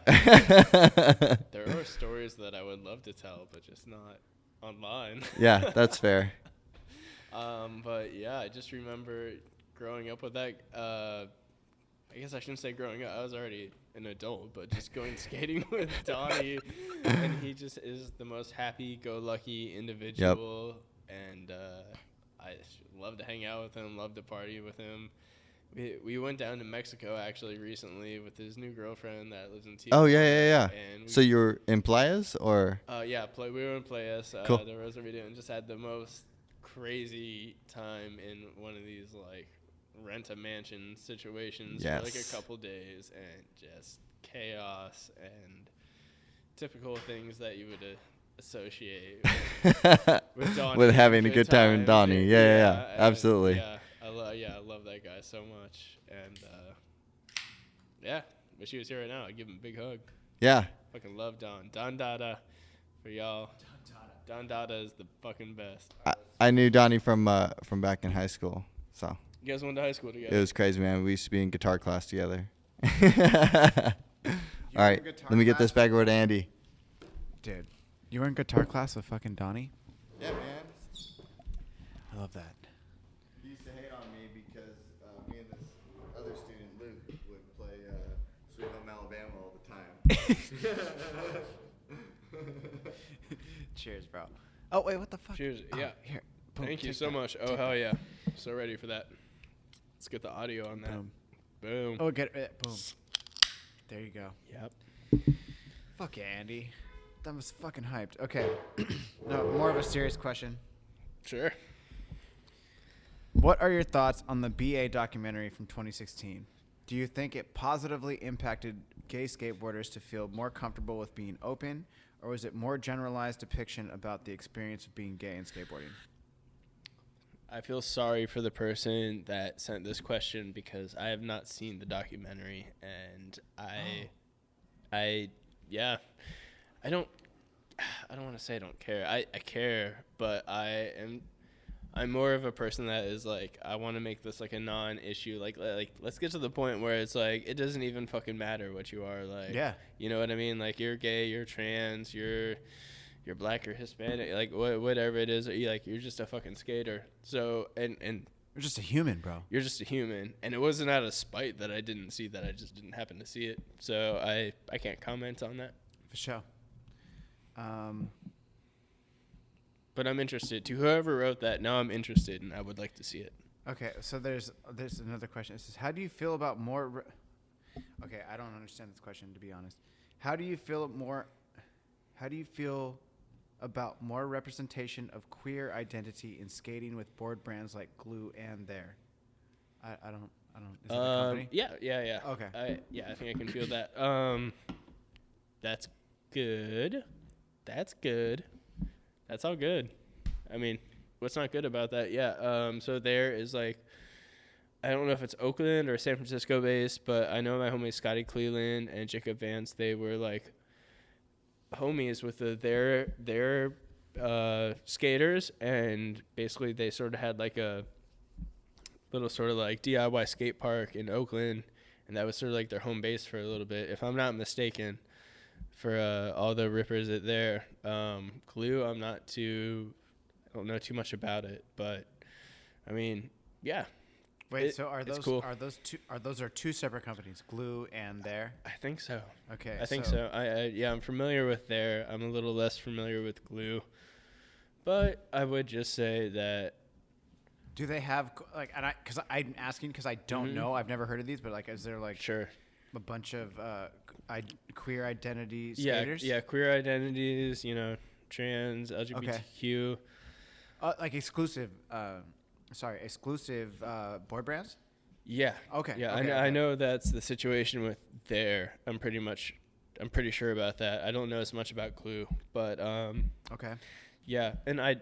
There are stories that I would love to tell, but just not online. Yeah, that's fair. But yeah, I just remember growing up with that. I guess I shouldn't say growing up. I was already an adult, but just going skating with Donnie, and he just is the most happy-go-lucky individual, and I love to hang out with him, love to party with him. We went down to Mexico actually recently with his new girlfriend that lives in Tijuana. Oh, yeah. And So you were in Playas, or? yeah, we were in Playas, Cool. the Rosarito, and just had the most crazy time in one of these like rent a mansion situations for like a Yes. couple days, and just chaos and typical things that you would associate with Donnie. With having a good time in times. Donnie. Yeah, and absolutely. Yeah, I love that guy so much, and yeah, wish he was here right now. I'd give him a big hug. Yeah. Fucking love Don. Don Dada for y'all. Don Dada is the fucking best. I knew Donnie from back in high school, so You guys went to high school it together. was crazy, man. We used to be in guitar class together. All were right, in guitar let me get this class? back over to Andy. Dude, you were in guitar class with fucking Donnie? Yeah, man. I love that. He used to hate on me because me and this other student, Luke, would play Sweet Home Alabama all the time. Cheers, bro. Oh, wait, what the fuck? Cheers. Oh, Yeah. Here. Boom, Thank you take so that. much. Oh, hell yeah. So ready for that. Let's get the audio on that. Boom. Boom. Oh, get it. Boom. There you go. Yep. Fuck yeah, Andy. That was fucking hyped. Okay. No, more of a serious question. Sure. What are your thoughts on the BA documentary from 2016? Do you think it positively impacted gay skateboarders to feel more comfortable with being open, or was it more generalized depiction about the experience of being gay in skateboarding? I feel sorry for the person that sent this question because I have not seen the documentary, and I don't want to say I don't care. I care, but I'm more of a person that is like, I want to make this like a non-issue. Like let's get to the point where it's like it doesn't even fucking matter what you are. Like, Yeah. you know what I mean? Like, you're gay, you're trans, you're black or Hispanic, like whatever it is. You're just a fucking skater. So and You're just a human, bro. you're just a human. And it wasn't out of spite that I didn't see that. I just didn't happen to see it. So I can't comment on that. For sure. But I'm interested. To whoever wrote that, now I'm interested and I would like to see it. Okay, so there's another question. It says, how do you feel about more? Okay, I don't understand this question, to be honest. How do you feel about more representation of queer identity in skating with board brands like Glue and There? I don't. Is that a company? Yeah. Okay. I think I can feel that. That's good. That's all good. I mean, what's not good about that? Yeah. So There is like, I don't know if it's Oakland or San Francisco based, but I know my homies Scotty Cleland and Jacob Vance, they were like homies with their skaters, and basically they sort of had like a little sort of like DIY skate park in Oakland, and that was sort of like their home base for a little bit, if I'm not mistaken, for all the rippers at there. Glue, I don't know too much about it, but I mean, yeah. Wait, so are cool. those two separate companies, Glue and There? I think so. Okay. I think so. I'm familiar with There. I'm a little less familiar with Glue. But I would just say that. Do they have, like, and because I'm asking because I don't know. I've never heard of these, but, like, is there, like, sure, a bunch of queer identity skaters? Yeah, queer identities, trans, LGBTQ. Okay. Like exclusive board brands? Yeah. Okay. Yeah, okay, I know that's the situation with There. I'm pretty sure about that. I don't know as much about Glue, but okay. Yeah, and I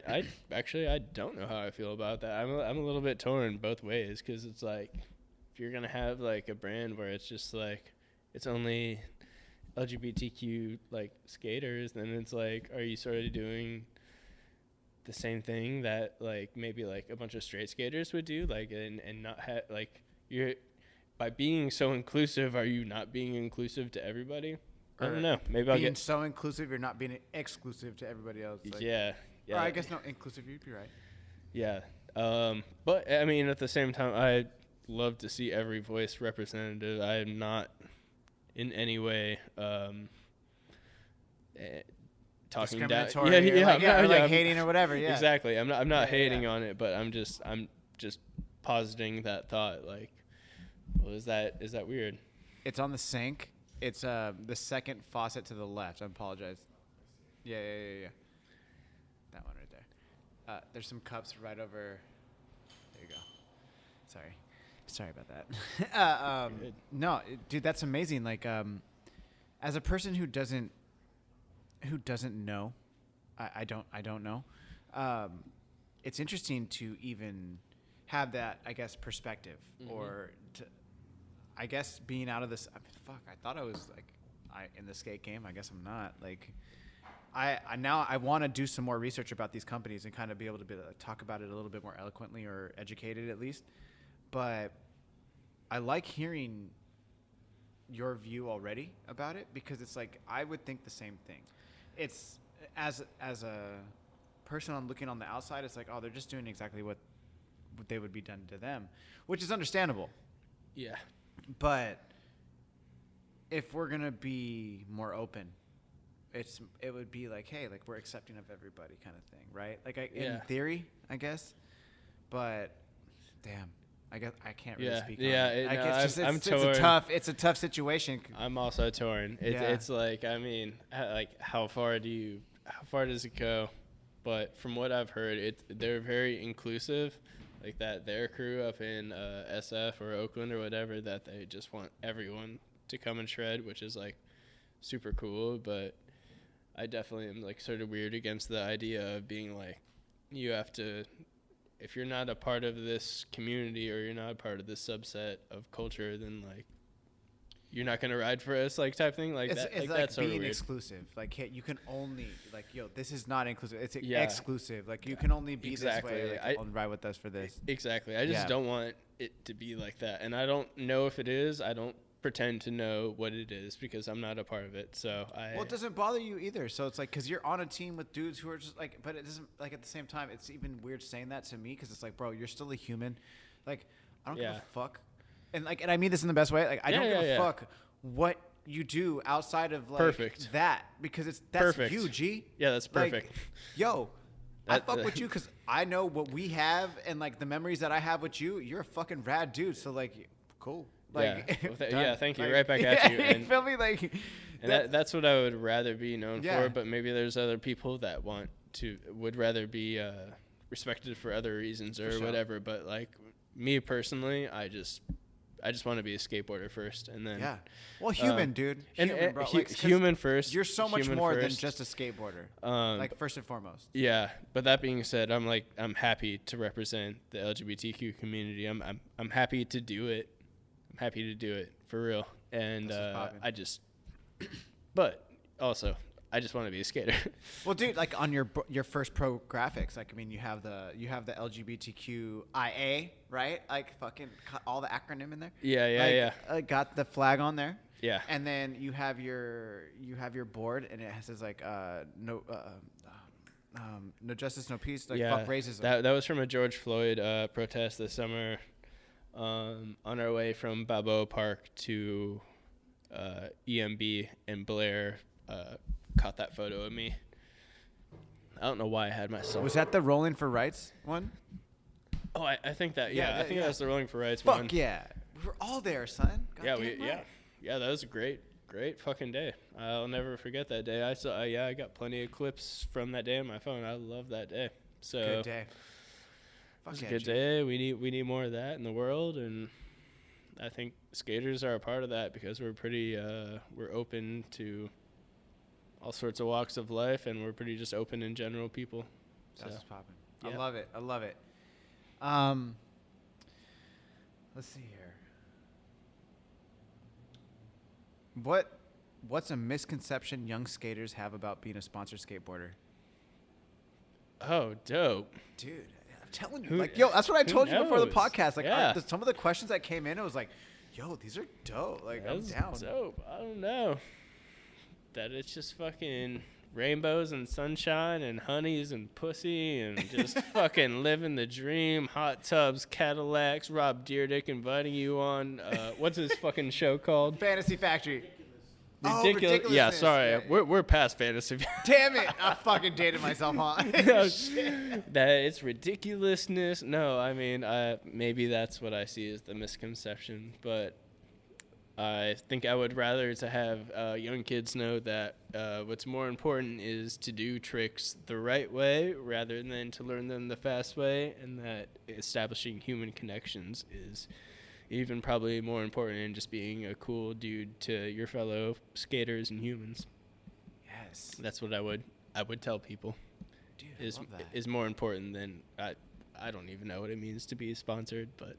don't know how I feel about that. I'm a little bit torn both ways, because it's like, if you're gonna have like a brand where it's just like it's only LGBTQ like skaters, then it's like, are you sort of doing the same thing that like maybe like a bunch of straight skaters would do, like, and not like, you're, by being so inclusive, are you not being inclusive to everybody? I don't know. Maybe I'll get so inclusive, you're not being exclusive to everybody else. Like, yeah. Or I guess not inclusive. You'd be right. Yeah. But I mean, at the same time, I love to see every voice represented. I am not in any way talking down. Yeah, hating or whatever. Yeah. Exactly. I'm not hating on it, but I'm just positing that thought. Like, well, is that weird? It's on the sink. It's the second faucet to the left. I apologize. Yeah. That one right there. There's some cups right over. There you go. Sorry about that. No, dude, that's amazing. Like, as a person who doesn't know, I don't know. It's interesting to even have that, I guess, perspective, or to, I guess, being out of this. I mean, fuck, I thought I was like, in the skate game. I guess I'm not. Like, I want to do some more research about these companies and kind of be able to talk about it a little bit more eloquently, or educated at least. But I like hearing your view already about it, because it's like, I would think the same thing. It's as a person I'm looking on the outside, it's like, oh, they're just doing exactly what they would be done to them, which is understandable. Yeah. But if we're gonna be more open, it would be like, hey, like, we're accepting of everybody, kind of thing, right? Like, in theory, I guess. But damn, I guess I can't really speak on it. I'm torn. It's a tough situation. I'm also torn. It's like, I mean, like, how far does it go? But from what I've heard, they're very inclusive. Like, that their crew up in SF or Oakland or whatever, that they just want everyone to come and shred, which is like super cool. But I definitely am like sort of weird against the idea of being like, you have to, if you're not a part of this community or you're not a part of this subset of culture, then like, you're not gonna ride for us, like, type thing. Like, it's like that's sort of being weird. exclusive. Like, hey, you can only, like, yo, this is not inclusive. It's exclusive. Like, you can only be this way. Like, only ride with us for this. Exactly. I just don't want it to be like that, and I don't know if it is. I don't pretend to know what it is, because I'm not a part of it. So it doesn't bother you either. So it's like, because you're on a team with dudes who are just like, but it doesn't, like, at the same time, it's even weird saying that to me, because it's like, bro, you're still a human. Like, I don't give a fuck. And like, and I mean this in the best way. Like, I don't give a fuck what you do outside of, like, that, because that's perfect. You, G. Yeah, that's perfect. Like, yo, I fuck with you because I know what we have and like the memories that I have with you. You're a fucking rad dude. So like, cool. Like, yeah, thank you. Like, Right back at you. And, you feel me? Like, that's what I would rather be known for. But maybe there's other people that would rather be respected for other reasons or whatever. But like me personally, I just want to be a skateboarder first, and then human, dude, human, bro. Like, human first. You're so much more than just a skateboarder. Like first and foremost. Yeah, but that being said, I'm happy to represent the LGBTQ community. I'm happy to do it. I'm happy to do it for real, and but also I just want to be a skater. Well, dude, like on your first pro graphics, like I mean, you have the LGBTQIA, right? Like fucking all the acronym in there. Yeah. Got the flag on there. Yeah. And then you have your board, and it says like no justice, no peace, like fuck racism. That was from a George Floyd protest this summer, on our way from Balboa Park to EMB, and Blair caught that photo of me. I don't know why I had myself. Was that the Rolling for Rights one? Oh, I think that. Yeah, I think that's the Rolling for Rights Fuck one. Fuck yeah, we were all there, son. Yeah. That was a great fucking day. I'll never forget that day. I got plenty of clips from that day on my phone. I love that day. So good day. It was a good day. We need more of that in the world, and I think skaters are a part of that because we're pretty we're open to all sorts of walks of life, and we're pretty just open in general people. That's what's popping. Yeah. I love it. Let's see here. What's a misconception young skaters have about being a sponsored skateboarder? Oh, dope. Dude, I'm telling you. That's what I told you before the podcast. Like, some of the questions that came in, it was like, yo, these are dope. Like, I'm down. Dope. I don't know. That it's just fucking rainbows and sunshine and honeys and pussy and just fucking living the dream. Hot tubs, Cadillacs, Rob Dyrdek inviting you on what's his fucking show called? Fantasy Factory. Ridiculous. Yeah, sorry. We're past Fantasy. Damn it! I fucking dated myself, huh? That it's ridiculousness. No, I mean, maybe that's what I see as the misconception, but I think I would rather to have young kids know that what's more important is to do tricks the right way rather than to learn them the fast way, and that establishing human connections is even probably more important than just being a cool dude to your fellow skaters and humans. Yes. That's what I would tell people. Dude, I love that. Is more important than I don't even know what it means to be sponsored, but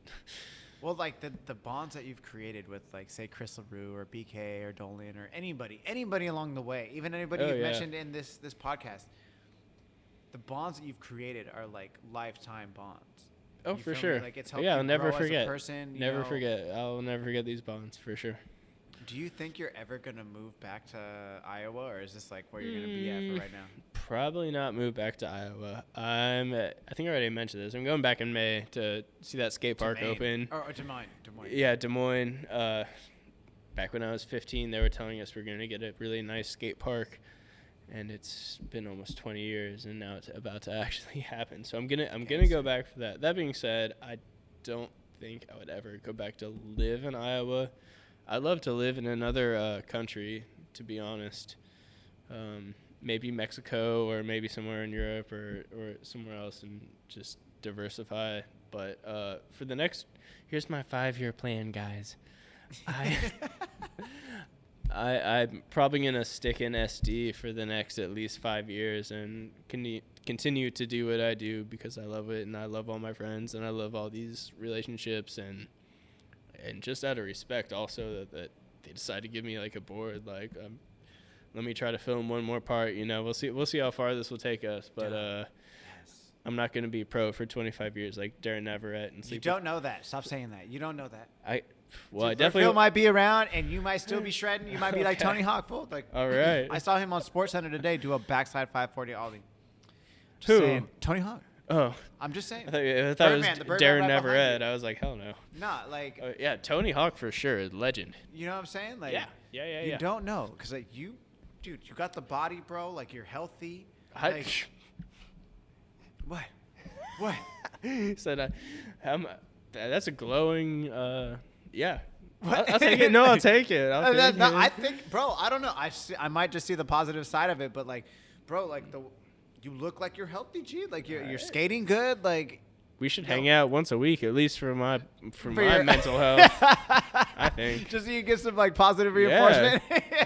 well, like the bonds that you've created with, like, say, Chris LaRue or BK or Dolan or anybody along the way, even anybody you've mentioned in this podcast, the bonds that you've created are like lifetime bonds. Oh, for sure. Like, it's helped I'll never grow forget. As a person, Never forget. I'll never forget these bonds, for sure. Do you think you're ever going to move back to Iowa, or is this like where you're going to be at for right now? Probably not move back to Iowa. I think I already mentioned this. I'm going back in May to see that skate park open. Or Des Moines. Yeah, Des Moines. Back when I was 15, they were telling us we're going to get a really nice skate park. And it's been almost 20 years, and now it's about to actually happen. So I'm gonna go back for that. That being said, I don't think I would ever go back to live in Iowa. I'd love to live in another country, to be honest. Maybe Mexico, or maybe somewhere in Europe, or somewhere else, and just diversify. But for the next, here's my 5-year plan, guys. I'm probably going to stick in SD for the next at least 5 years and continue to do what I do because I love it, and I love all my friends, and I love all these relationships, and just out of respect also that they decide to give me like a board, like let me try to film one more part, we'll see how far this will take us, but I'm not going to be pro for 25 years like Darren Navarrete. And you don't know that. Stop saying that. You don't know that. I Dude, definitely. Phil might be around, and you might still be shredding. You might be like Tony Hawk, fool. Like, all right. I saw him on SportsCenter today do a backside 540 ollie. Who? Saying, Tony Hawk. Oh. I'm just saying. I thought it was Darren Navarrete. I was like, hell no. Nah, like. Yeah, Tony Hawk for sure, legend. You know what I'm saying? Like. Yeah. You don't know, because like you got the body, bro. Like, you're healthy. What? What? He said, that's a glowing, yeah. I'll take it. No, I'll take it. I think, bro, I don't know. I might just see the positive side of it, but like, bro, like you look like you're healthy, G. Like you're skating good. Like we should hang out once a week, at least for my mental health. I think just so you get some like positive reinforcement.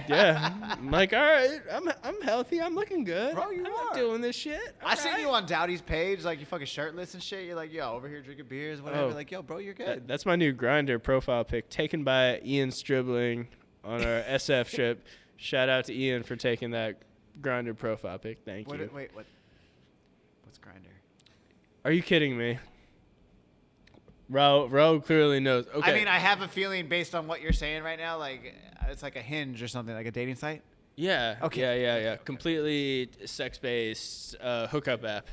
Yeah. I'm like, all right, I'm healthy. I'm looking good. Bro, I'm not doing this shit. I seen you on Dowdy's page, like you fucking shirtless and shit. You're like, yo, over here drinking beers, whatever. Like, yo, bro, you're good. That's my new Grindr profile pic, taken by Ian Stribling on our SF trip. Shout out to Ian for taking that Grindr profile pic. Thank you. Wait, what's Grindr? Are you kidding me? Ro clearly knows. Okay. I mean, I have a feeling based on what you're saying right now, like it's like a Hinge or something, like a dating site. Yeah. Okay. Yeah. Okay. Completely sex-based hookup app.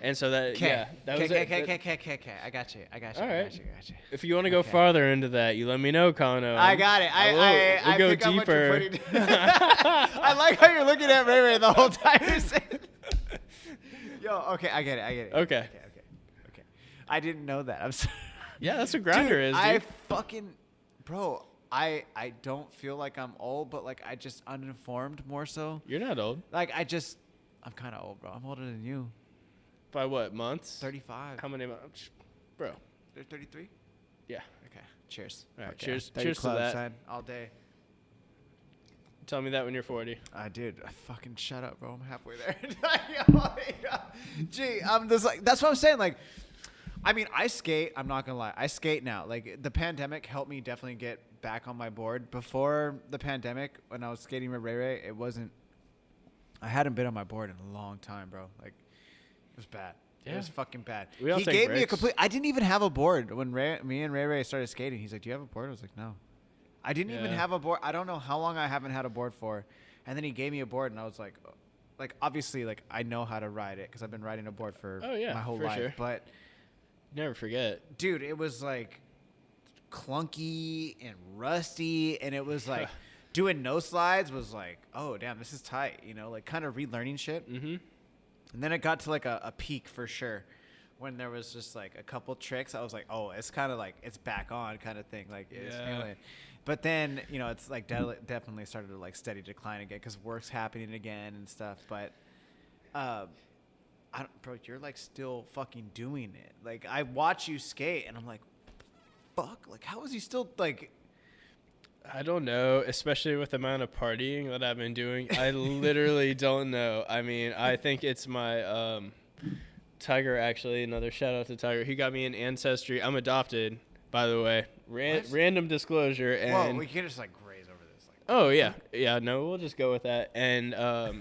And so that was it. Okay. I got you. All right. I got you. If you want to go farther into that, you let me know, Kano. I got it. We'll go pick up what deeper. you're putting- I like how you're looking at Ray Ray the whole time you're saying. Yo, okay, I get it. Okay. I didn't know that. I'm sorry. Yeah, that's what Grindr is, dude. I fucking, bro, I don't feel like I'm old, but like I just uninformed more so. You're not old. Like I'm kind of old, bro. I'm older than you. By what, months? 35. How many months? Bro. They're 33? Yeah. Okay. Cheers. All right, Okay. cheers 30 to club, that. son, all day. Tell me that when you're 40. Dude, fucking shut up, bro. I'm halfway there. Gee, I'm just like, that's what I'm saying. Like, I mean, I skate. I'm not gonna lie. I skate now. Like, the pandemic helped me definitely get back on my board. Before the pandemic, when I was skating with Ray Ray, I hadn't been on my board in a long time, bro. Like, it was bad. Yeah. It was fucking bad. We all He take gave me a breaks. I didn't even have a board when me and Ray Ray started skating. He's like, "Do you have a board?" I was like, "No." I didn't even have a board. I don't know how long I haven't had a board for. And then he gave me a board, and I was like, obviously, like, I know how to ride it because I've been riding a board for my whole life. Sure. But, Never forget. dude, it was, like, clunky and rusty. And it was, like, doing no slides was, like, oh, damn, this is tight. You know, like, kind of relearning shit. Mm-hmm. And then it got to, like, a peak for sure. When there was just, like, a couple tricks, I was like, oh, it's kind of, like, it's back on kind of thing. Like, it's feeling. But then, you know, it's like definitely started to like steady decline again because work's happening again and stuff. But, bro, you're like still fucking doing it. Like, I watch you skate and I'm like, fuck, like, how is he still like? I don't know, especially with the amount of partying that I've been doing. I literally don't know. I mean, I think it's my Tiger, actually. Another shout out to Tiger. He got me an Ancestry. I'm adopted, by the way. Random disclosure. And whoa, we can't just like graze over this. Like, oh yeah. No, we'll just go with that. And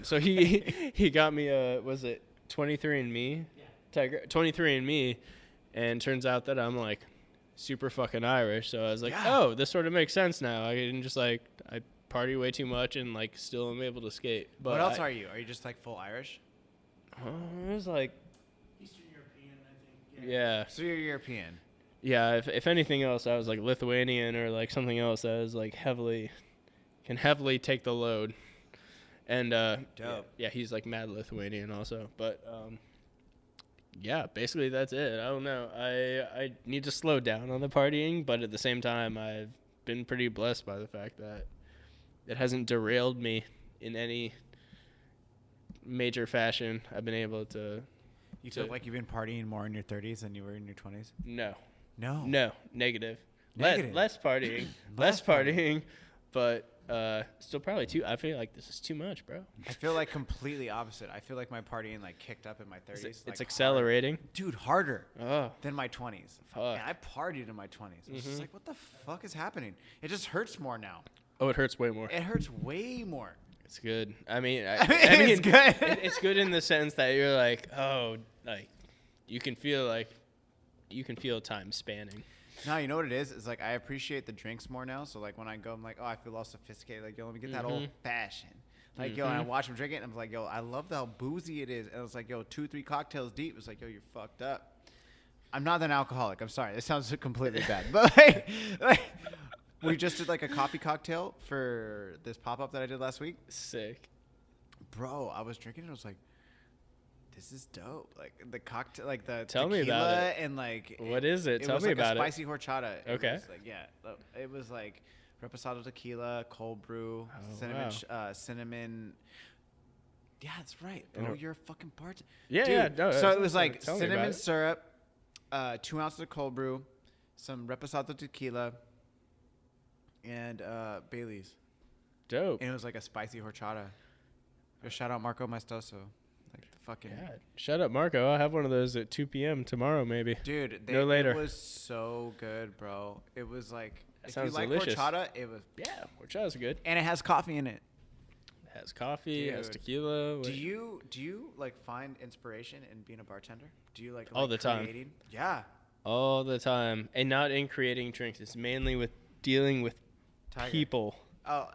so he got me was it 23andMe? Yeah. Tiger 23andMe, and turns out that I'm like super fucking Irish. So I was like, oh, this sort of makes sense now. I didn't just like I party way too much and like still am able to skate. But what else are you? Are you just like full Irish? It was like Eastern European, I think. yeah. So you're European. Yeah, if anything else, I was like Lithuanian or like something else that was like can heavily take the load. And dope. Yeah, he's like mad Lithuanian also. But yeah, basically that's it. I don't know. I need to slow down on the partying, but at the same time, I've been pretty blessed by the fact that it hasn't derailed me in any major fashion. I've been able to. You feel like you've been partying more in your 30s than you were in your 20s? No. No. Negative. Negative. Less partying. Less partying. But still probably too. I feel like this is too much, bro. I feel like completely opposite. I feel like my partying like kicked up in my 30s. It's like accelerating. Dude, harder Oh. than my 20s. Fuck. And I partied in my 20s. It's just like, what the fuck is happening? It just hurts more now. Oh, it hurts way more. It hurts way more. It's good. I mean, It's good. It's good in the sense that you're like, oh, like you can feel time spanning. No, you know what it is? It's like I appreciate the drinks more now. So like when I go, I'm like, oh, I feel all sophisticated. Like, yo, let me get that old fashioned. Like, yo, and I watch them drink it, and I'm like, yo, I love how boozy it is. And it's like, yo, 2-3 cocktails deep. It's like, yo, you're fucked up. I'm not an alcoholic. I'm sorry. This sounds completely bad. But like we just did like a coffee cocktail for this pop-up that I did last week. Sick. Bro, I was drinking and I was like, this is dope. Like the cocktail, like the Tell tequila me about it. and like What is it? Tell was me like about a it. spicy horchata. Okay. It was like, it was like reposado tequila, cold brew, cinnamon. Yeah, that's right, bro. You're a fucking bartender. Yeah, dude. yeah. No, So it was like tell me about cinnamon it. syrup, 2 ounces of cold brew, some reposado tequila, and Bailey's. Dope. And it was like a spicy horchata. Shout out Marco Maestoso. Like the fucking Yeah. Shut up, Marco. I'll have one of those at 2 p.m. tomorrow, maybe. dude. No later. It was so good, bro. It was like That if you sounds like delicious. horchata, it was, Yeah, horchata's good. and it has coffee in it. It has coffee, it has Dude. tequila. Do you like find inspiration in being a bartender? Do you like All the time. creating? Yeah. All the time. And not in creating drinks. It's mainly with dealing with Tiger. people. Oh.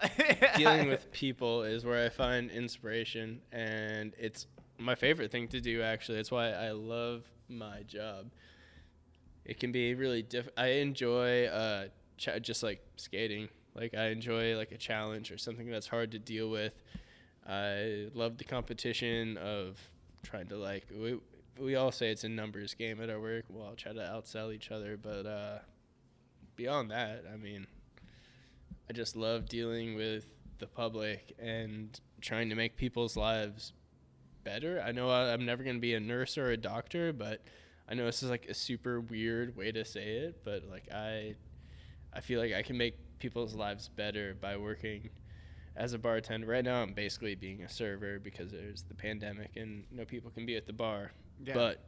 Dealing with people is where I find inspiration, and it's my favorite thing to do, actually. It's why I love my job. It can be really I enjoy just like skating. Like I enjoy like a challenge or something that's hard to deal with. I love the competition of trying to like we all say it's a numbers game at our work. We'll all try to outsell each other, but beyond that, I mean, I just love dealing with the public and trying to make people's lives better. I know I'm never going to be a nurse or a doctor, but I know this is like a super weird way to say it, but like I feel like I can make people's lives better by working as a bartender. Right now I'm basically being a server because there's the pandemic and no people can be at the bar. Yeah. But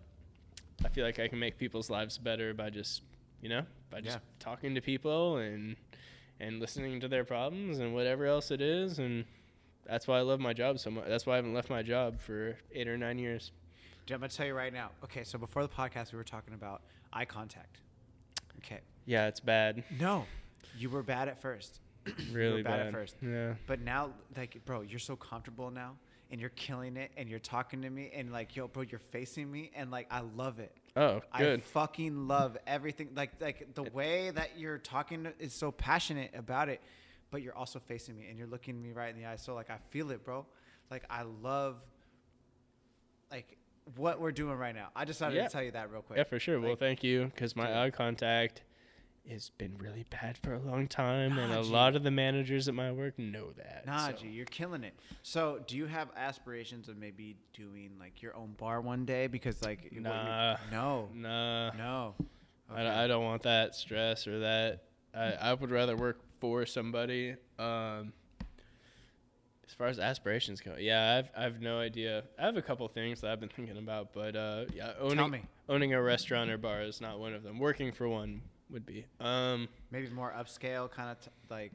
I feel like I can make people's lives better by just, talking to people and listening to their problems and whatever else it is, and that's why I love my job so much. That's why I haven't left my job for 8 or 9 years. Dude, I'm gonna tell you right now. Okay, so before the podcast, we were talking about eye contact. Okay. Yeah, it's bad. No, you were bad at first. Really you were bad at first. Yeah. But now, like, bro, you're so comfortable now, and you're killing it, and you're talking to me, and like, yo, bro, you're facing me, and like, I love it. Oh, good. I fucking love everything. Like the way that you're talking is so passionate about it, but you're also facing me and you're looking me right in the eye. So like, I feel it, bro. Like I love like what we're doing right now. I just wanted to tell you that real quick. Yeah, for sure. Like, well, thank you. Cause my eye contact has been really bad for a long time. And a lot of the managers at my work know that. G, you're killing it. So do you have aspirations of maybe doing like your own bar one day? Because like, no. Okay. I don't want that stress or that. I would rather work for somebody. As far as aspirations go, I have no idea. I have a couple things that I've been thinking about, but owning a restaurant or bar is not one of them. Working for one would be. Maybe more upscale kind of fine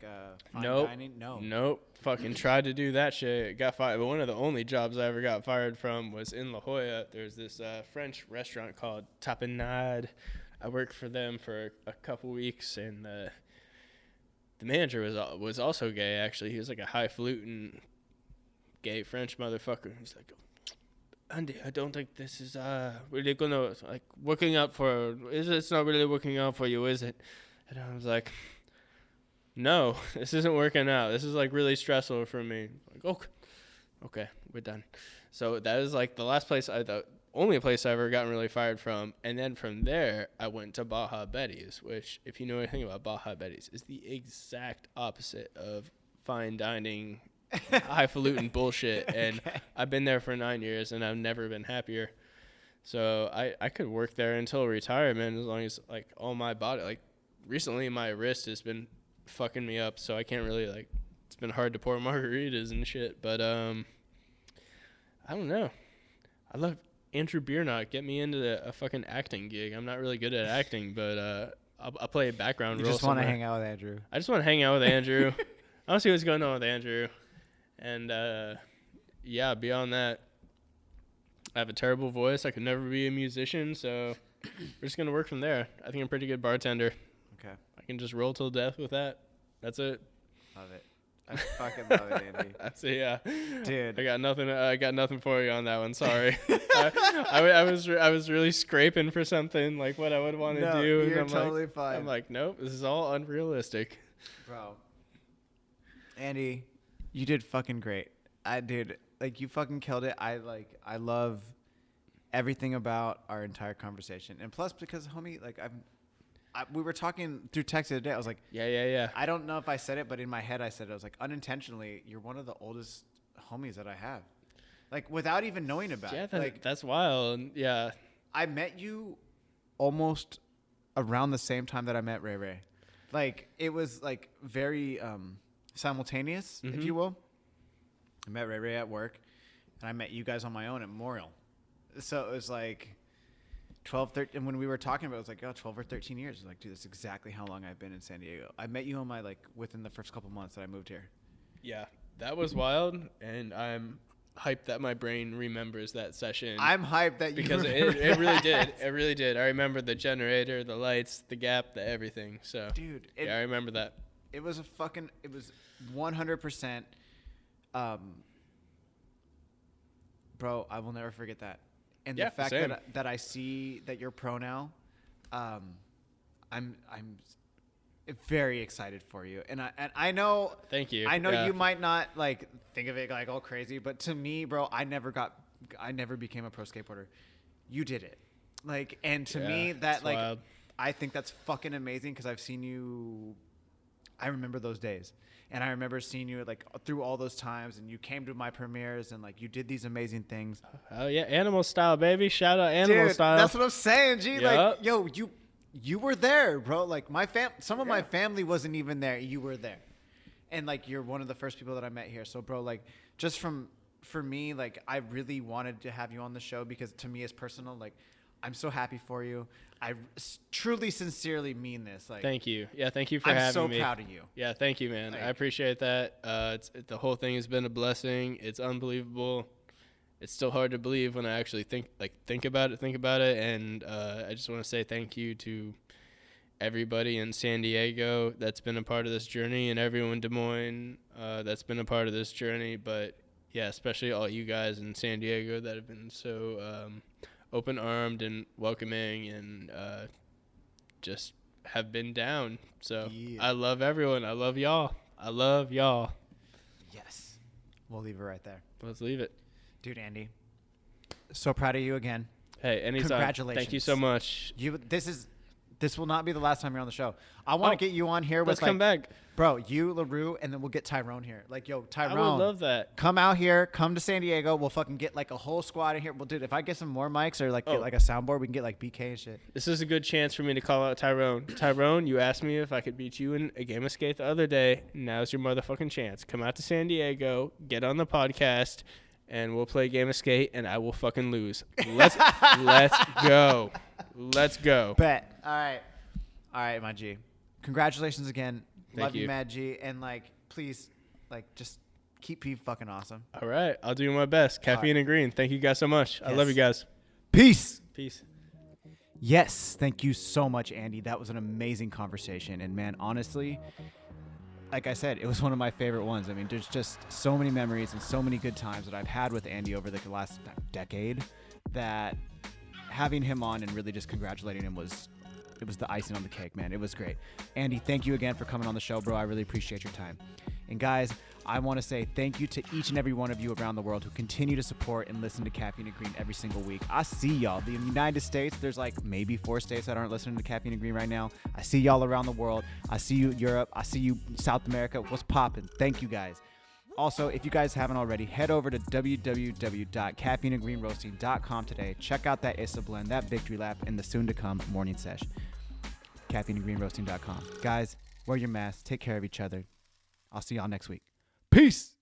dining? Nope. Fucking tried to do that shit. Got fired. But one of the only jobs I ever got fired from was in La Jolla. There's this French restaurant called Tapenade. I worked for them for a couple weeks, and the manager was also gay, actually. He was like a highfalutin gay French motherfucker. He's like, Andy, I don't think this is really gonna like working out for. It's not really working out for you, is it? And I was like, no, this isn't working out. This is like really stressful for me. Like, okay, we're done. So that is like the only place I ever gotten really fired from. And then from there, I went to Baja Betty's, which, if you know anything about Baja Betty's, is the exact opposite of fine dining, highfalutin bullshit. And I've been there for 9 years, and I've never been happier. So I could work there until retirement, as long as like all my body, like recently my wrist has been fucking me up, so I can't really like. It's been hard to pour margaritas and shit, but I don't know. I love Andrew Biernot. Get me into a fucking acting gig. I'm not really good at acting, but I'll play a background role. You just want to hang out with Andrew. I just want to hang out with Andrew. I want to see what's going on with Andrew. And beyond that, I have a terrible voice. I could never be a musician, so we're just gonna work from there. I think I'm a pretty good bartender. Okay. I can just roll till death with that. That's it. Love it. I fucking love it, Andy. That's it, yeah. Dude. I got nothing for you on that one. Sorry. I was really scraping for something like what I would want to do. You're and totally fine. I'm like, nope, this is all unrealistic. Bro. Andy, you did fucking great. Dude, like you fucking killed it. I love everything about our entire conversation. And plus, because, homie, like, we were talking through text the other day. I was like, Yeah. I don't know if I said it, but in my head I said it. I was like, unintentionally, you're one of the oldest homies that I have. Like, without even knowing about it. Like, that's wild. Yeah. I met you almost around the same time that I met Ray Ray. Like, it was, like, very simultaneous, if you will. I met Ray Ray at work, and I met you guys on my own at Memorial. So it was, like, 12, 13, and when we were talking about it, it was like, 12 or 13 years. I was like, dude, that's exactly how long I've been in San Diego. I met you on my, like, within the first couple months that I moved here. Yeah, that was wild, and I'm hyped that my brain remembers that session. I'm hyped that you because it really did. It really did. I remember the generator, the lights, the gap, the everything. So, dude, yeah, I remember that. It was it was 100%. Bro, I will never forget that. And the fact that I see that you're pro now, I'm very excited for you. And I know. Thank you. I know you might not like think of it like all crazy, but to me, bro, I never became a pro skateboarder. You did it. Like, and to me, that like, wild. I think that's fucking amazing because I've seen you. I remember those days. And I remember seeing you like through all those times, and you came to my premieres, and like you did these amazing things. Oh yeah, Animal Style, baby! Shout out Animal Dude, Style. That's what I'm saying, G. Yep. Like, yo, you were there, bro. Like some of my family wasn't even there. You were there, and like you're one of the first people that I met here. So, bro, like just for me, like I really wanted to have you on the show because to me it's personal. Like I'm so happy for you. I truly, sincerely mean this. Like, thank you. Yeah, thank you for having me. I'm so proud of you. Yeah, thank you, man. Like, I appreciate that. The whole thing has been a blessing. It's unbelievable. It's still hard to believe when I actually think about it. And I just want to say thank you to everybody in San Diego that's been a part of this journey, and everyone in Des Moines that's been a part of this journey. But yeah, especially all you guys in San Diego that have been so open-armed and welcoming and just have been down. So yeah. I love everyone. I love y'all. Yes. We'll leave it right there. Let's leave it. Dude, Andy, so proud of you again. Hey, anytime. Congratulations. Thank you so much. This will not be the last time you're on the show. I want to get you on here. Let's come back. Bro, you, LaRue, and then we'll get Tyrone here. Like, yo, Tyrone. I would love that. Come out here. Come to San Diego. We'll fucking get, like, a whole squad in here. Well, dude, if I get some more mics or, like, get, like, a soundboard, we can get, like, BK and shit. This is a good chance for me to call out Tyrone. Tyrone, you asked me if I could beat you in a game of skate the other day. Now's your motherfucking chance. Come out to San Diego. Get on the podcast. And we'll play a game of skate, and I will fucking lose. Let's go. Let's go. Bet. All right, my G. Congratulations again. Thank Love you, Mad G. And, like, please, like, just keep being fucking awesome. All right. I'll do my best. Caffeine and Green. Thank you guys so much. Yes. I love you guys. Peace. Yes. Thank you so much, Andy. That was an amazing conversation. And, man, honestly, like I said, it was one of my favorite ones. I mean, there's just so many memories and so many good times that I've had with Andy over the last decade that having him on and really just congratulating him was the icing on the cake, man. It was great. Andy, thank you again for coming on the show, bro. I really appreciate your time. And guys, I want to say thank you to each and every one of you around the world who continue to support and listen to Caffeine and Green every single week. I see y'all. The United States, there's like maybe 4 states that aren't listening to Caffeine and Green right now. I see y'all around the world. I see you Europe. I see you South America. What's poppin'? Thank you guys. Also, if you guys haven't already, head over to www.caffeineandgreenroasting.com today. Check out that Issa blend, that victory lap, and the soon-to-come morning sesh. Caffeineandgreenroasting.com. Guys, wear your masks. Take care of each other. I'll see y'all next week. Peace.